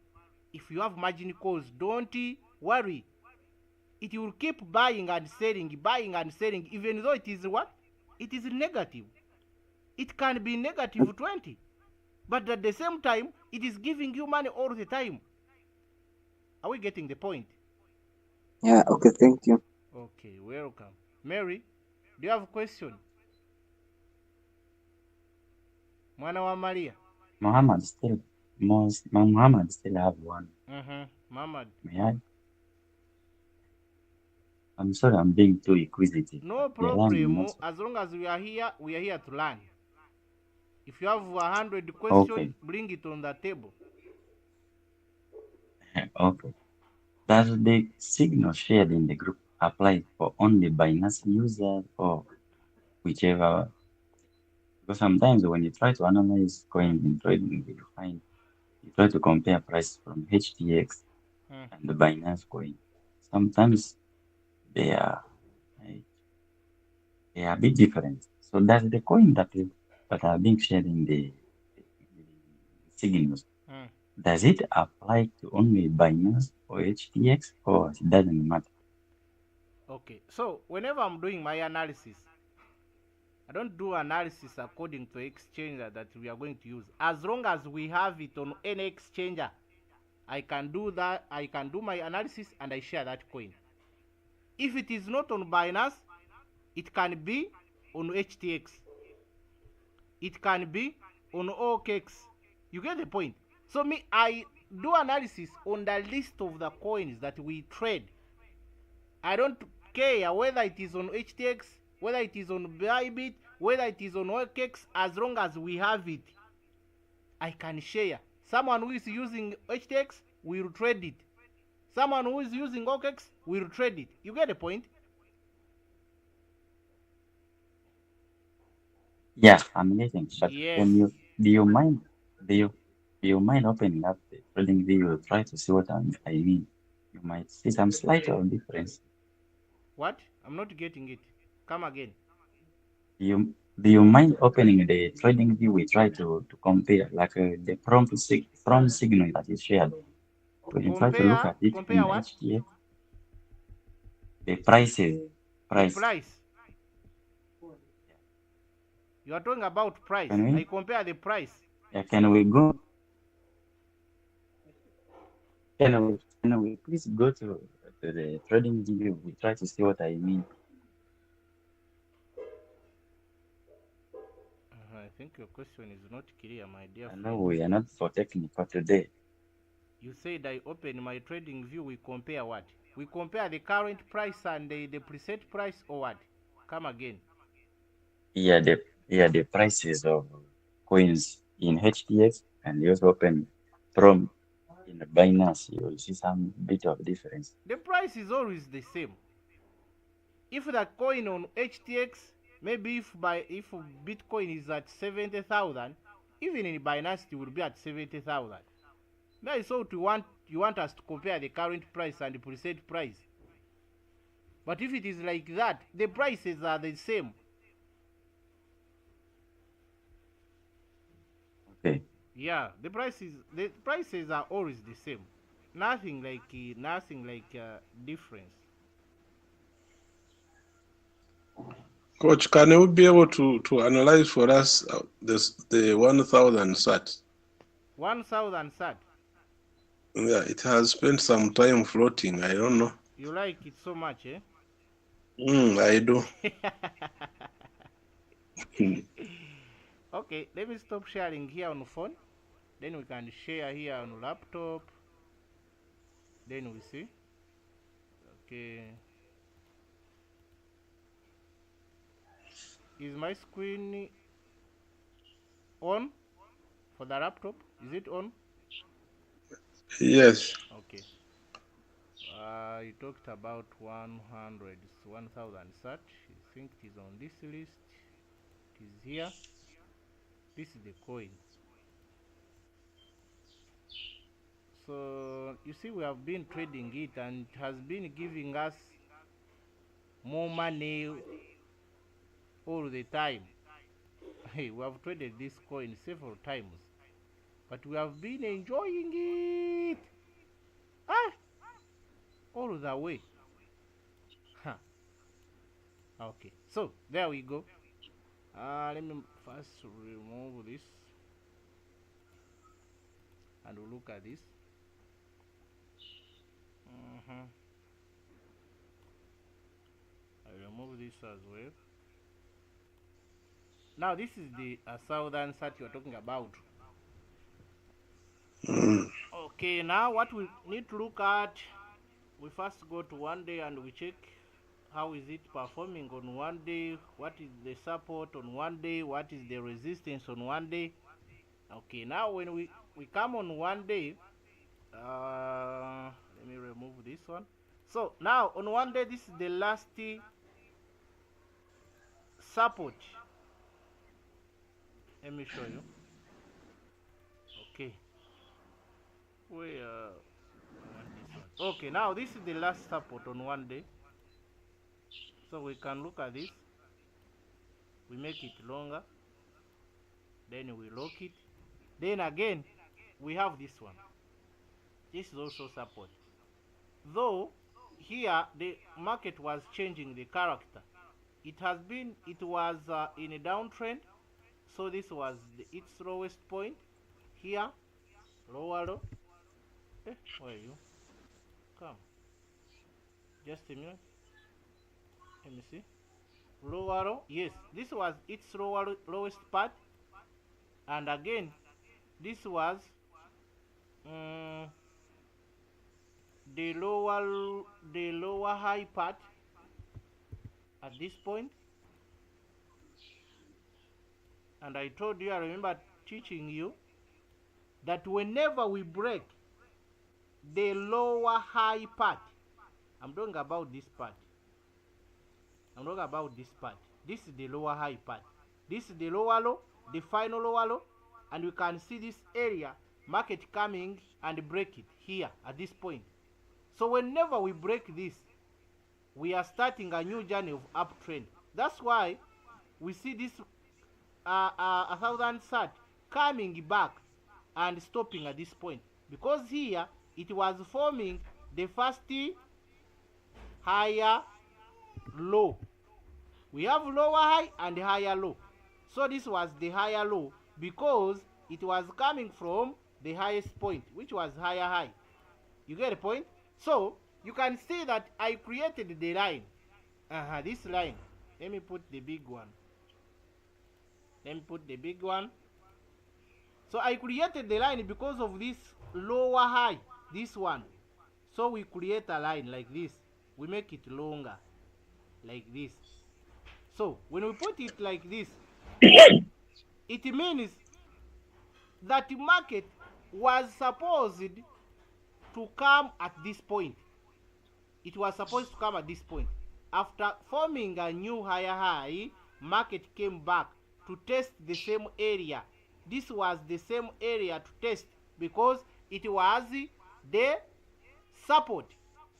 If you have margin calls, don't worry. It will keep buying and selling, even though it is what? It is negative. It can be -20. But at the same time, it is giving you money all the time. Are we getting the point? Yeah, okay, thank you. Okay, welcome. Mary, do you have a question? Mwana wa Maria. Muhammad still have one. Muhammad. May I? I'm sorry, I'm being too inquisitive. No problem. As long as we are here to learn. If you have 100 questions, okay, bring it on the table. Okay. Does the signal shared in the group apply for only Binance users or whichever? Because sometimes when you try to analyze coins in trading, you try to compare prices from HTX and the Binance coin. Sometimes they are a bit different. So does the coin that are being shared in the signals does it apply to only Binance or HTX, or it doesn't matter? Okay, so whenever I'm doing my analysis, I don't do analysis according to exchanger that we are going to use. As long as we have it on any exchanger, I can do that. I can do my analysis and I share that coin. If it is not on Binance, it can be on HTX. It can be on OKX. You get the point? So me, I do analysis on the list of the coins that we trade. I don't care whether it is on HTX, whether it is on Bybit, whether it is on OKX. As long as we have it, I can share. Someone who is using HTX will trade it. Someone who is using OKX will trade it. You get the point? Yeah, I'm getting. But Yes. can you do you mind opening up the trading view? Try to see what I mean. You might see some slight of difference. What? I'm not getting it. Come again. Do you mind opening the trading view? We try to compare like the prompt signal that is shared. We can try to look at it in Compare what? HTX. The prices. The price. You are talking about price. I compare the price. Yeah, can we go? Can we please go to the trading view? We try to see what I mean. I think your question is not clear, my dear friend. No, we are not for technical today. You said I open my trading view. We compare what? We compare the current price and the preset price, or what? Come again. Yeah, the prices of coins in HTX, and you also open from in Binance. You will see some bit of difference. The price is always the same. If the coin on HTX, maybe if Bitcoin is at 70,000, even in Binance it will be at 70,000. That is what you want us to compare the current price and the preset price. But if it is like that, the prices are the same. Okay. Yeah, the prices are always the same. Nothing like difference. Coach, can you be able to analyze for us the 1,000 sat? 1,000 sat. Yeah, it has spent some time floating. I don't know. You like it so much, eh? I do. Okay, let me stop sharing here on the phone. Then we can share here on laptop. Then we see. Okay. Is my screen on for the laptop? Is it on? Yes. Okay. You talked about 1,000 sat. I think it is on this list. It is here. This is the coin. So you see, we have been trading it, and it has been giving us more money all the time. Hey, we have traded this coin several times, but we have been enjoying it all the way. Huh. Okay, so there we go. Let me first remove this, and we'll look at this. I remove this as well. Now this is the southern sat you're talking about. Okay, now what we need to look at, we first go to 1 day and we check how is it performing on 1 day, what is the support on 1 day, what is the resistance on 1 day. Okay, now when we come on 1 day, let me remove this one. So now on 1 day, this is the last support. Let me show you. Okay. Okay, now this is the last support on 1 day. So we can look at this. We make it longer. Then we lock it. Then again, we have this one. This is also support. Though here the market was changing the character. It was in a downtrend. So this was its lowest point. Here, lower low. Where are you? Come. Just a minute. Let me see. Lower low. Yes, this was its lowest part. And again, this was the lower high part at this point. And I told you, I remember teaching you that whenever we break the lower high part, I'm talking about this part. I'm talking about this part. This is the lower high part. This is the lower low, the final lower low, and we can see this area, market coming and break it here at this point. So whenever we break this, we are starting a new journey of uptrend. That's why we see this 1000 SAT coming back and stopping at this point, because here it was forming the first higher low. We have lower high and higher low. So this was the higher low because it was coming from the highest point, which was higher high. You get the point? So you can see that I created the line. This line. Let me put the big one. So I created the line because of this lower high, this one. So we create a line like this. We make it longer, like this. So when we put it like this, it means that the market was supposed to come at this point. It was supposed to come at this point. After forming a new higher high, market came back to test the same area. This was the same area to test because it was the support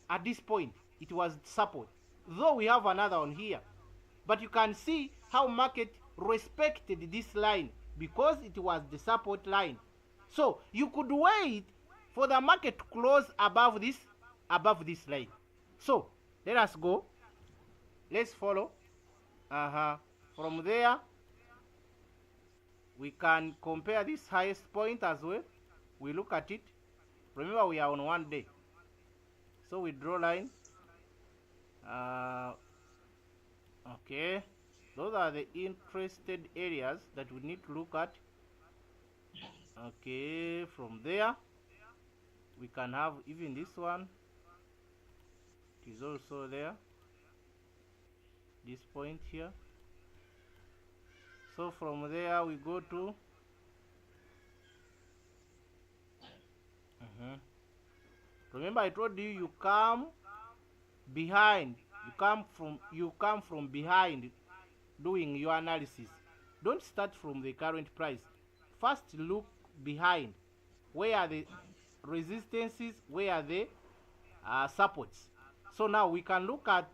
at this point. It was support. Though we have another one here. But you can see how market respected this line because it was the support line. So you could wait for the market to close above this line. So let us go. Let's follow. From there, we can compare this highest point as well. We look at it. Remember, we are on 1 day. So we draw line. Okay. Those are the interested areas that we need to look at. Okay. From there, we can have even this one. It is also there. This point here. So from there we go to remember I told you you come behind, you come from behind doing your analysis. Don't start from the current price. First look behind. Where are the resistances? Where are the supports? So now we can look at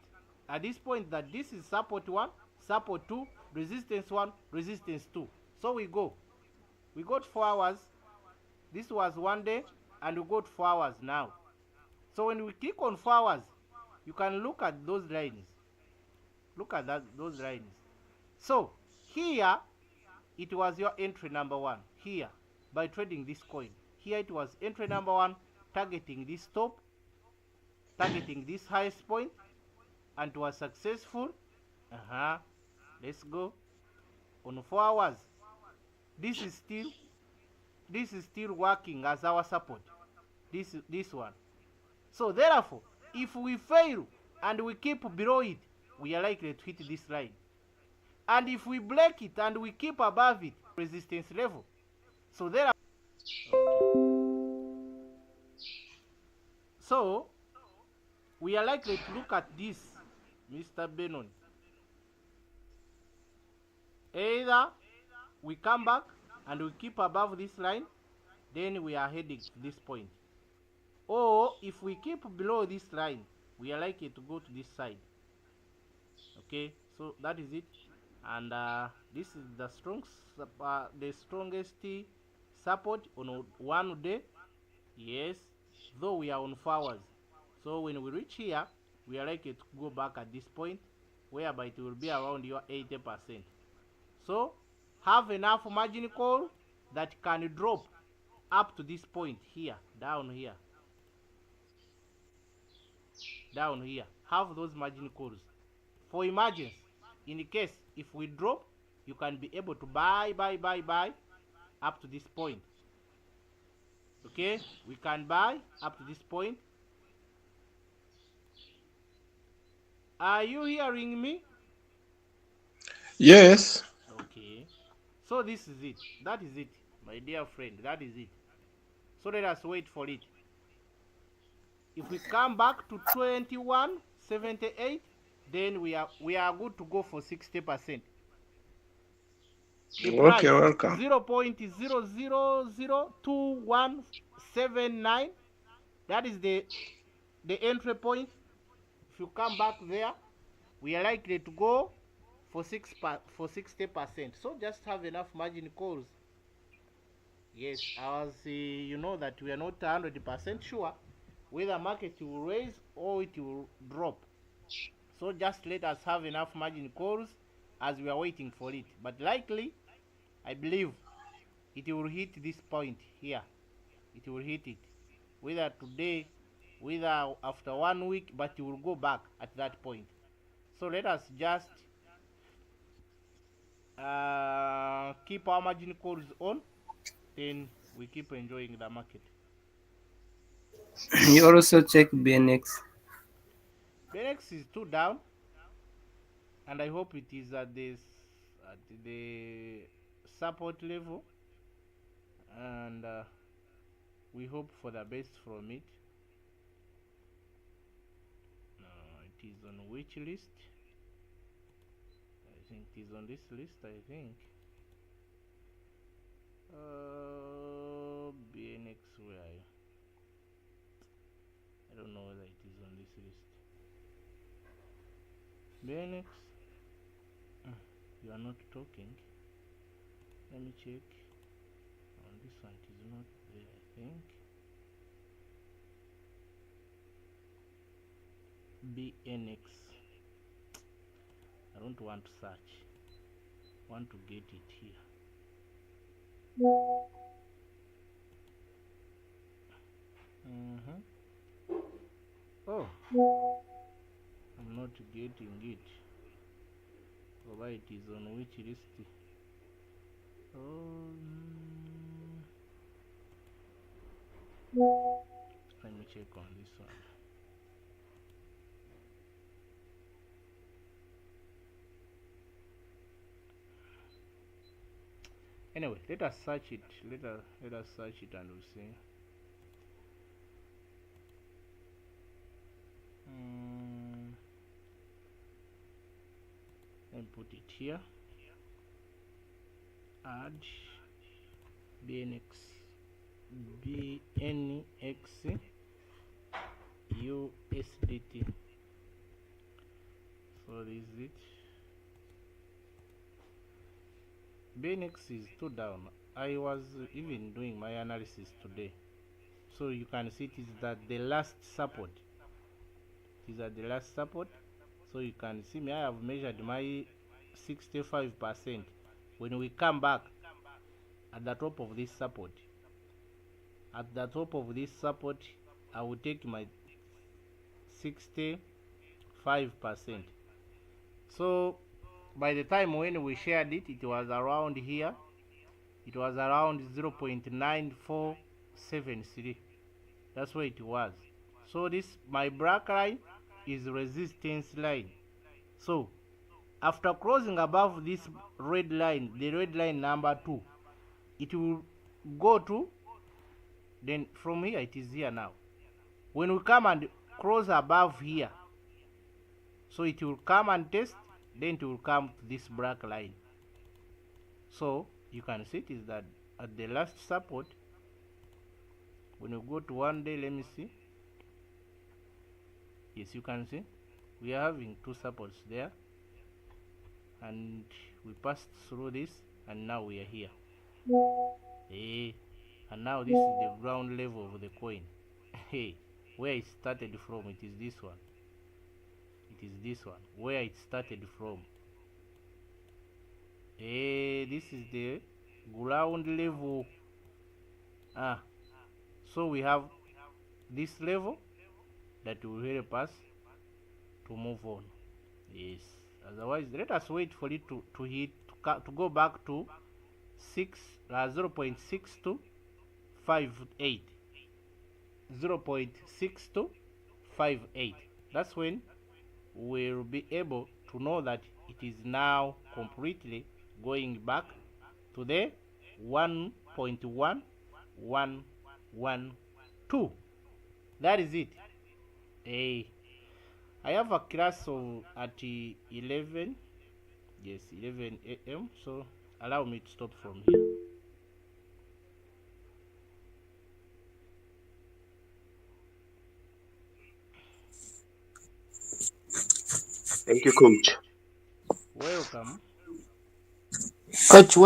this point that this is support 1, support 2, resistance 1, resistance 2. So we got 4 hours. This was 1 day and we got 4 hours now. So when we click on 4 hours, you can look at those lines. Look at those lines. So here it was your entry number 1 here by trading this coin. Here it was entry number 1, targeting this top, targeting this highest point, and it was successful. Let's go on 4 hours. This is still working as our support. This one. So therefore, if we fail and we keep below it, we are likely to hit this line. And if we break it and we keep above it, resistance level. So there. So we are likely to look at this, Mr. Benon. Either we come back and we keep above this line, then we are heading to this point. Or if we keep below this line, we are likely to go to this side. Okay, so that is it. And this is the strongest support on 1 day. Yes, though we are on 4 hours. So when we reach here, we are likely to go back at this point, whereby it will be around your 80%. So have enough margin call that can drop up to this point here, down here. Have those margin calls for emergency. In case if we drop, you can be able to buy up to this point. Okay, we can buy up to this point. Are you hearing me? Yes. Okay, so this is it. That is it, my dear friend. That is it. So let us wait for it. If we come back to 21.78, then we are good to go for 60%. The price Okay, welcome. 0.000217. That is the entry point. If you come back there, we are likely to go for 60%. So just have enough margin calls. Yes, as you know that we are not 100% sure whether market will raise or it will drop. So just let us have enough margin calls as we are waiting for it. But likely, I believe it will hit this point here. It will hit it. Whether today, whether after 1 week, but it will go back at that point. So let us just keep our margin calls on, then we keep enjoying the market. You also check BNX. BNX is 2 down, and I hope it is at the support level, and we hope for the best from it. It is on which list? I think it is on this list. I think BNX, where are you? I don't know whether it is on this list. BNX, you are not talking. Let me check. On this one it is not there, I think. BNX, I don't want to search, I want to get it here. Oh, I'm not getting it. Why it is on which list? Let me check on this one. Anyway, let us search it. Let us search it and we'll see. Let me put it here. Add BNX USDT. So this is it. BNX is 2 down. I was even doing my analysis today, so you can see it is at the last support. It is at the last support. So you can see me, I have measured my 65%. When we come back at the top of this support, I will take my 65%. So by the time when we shared it, it was around here. It was around 0.9473. That's where it was. So this, my black line, is resistance line. So after crossing above this red line, the red line number 2, it will go to, then from here it is here now. When we come and cross above here, so it will come and test, then it will come to this black line. So you can see it is that at the last support. When you go to 1 day, let me see. Yes, you can see we are having 2 supports there, and we passed through this, and now we are here. and now this is the ground level of the coin. Hey, where it started from, it is this one. It is this one where it started from. This is the ground level. So we have this level that will help us to move on. Yes, otherwise let us wait for it to go back to 0.6258. 0.6258. That's when we'll be able to know that it is now completely going back to the 1.1112. That is it. I have a class at 11. Yes, 11 a.m. So allow me to stop from here. Thank you, Coach. Welcome. Coach, one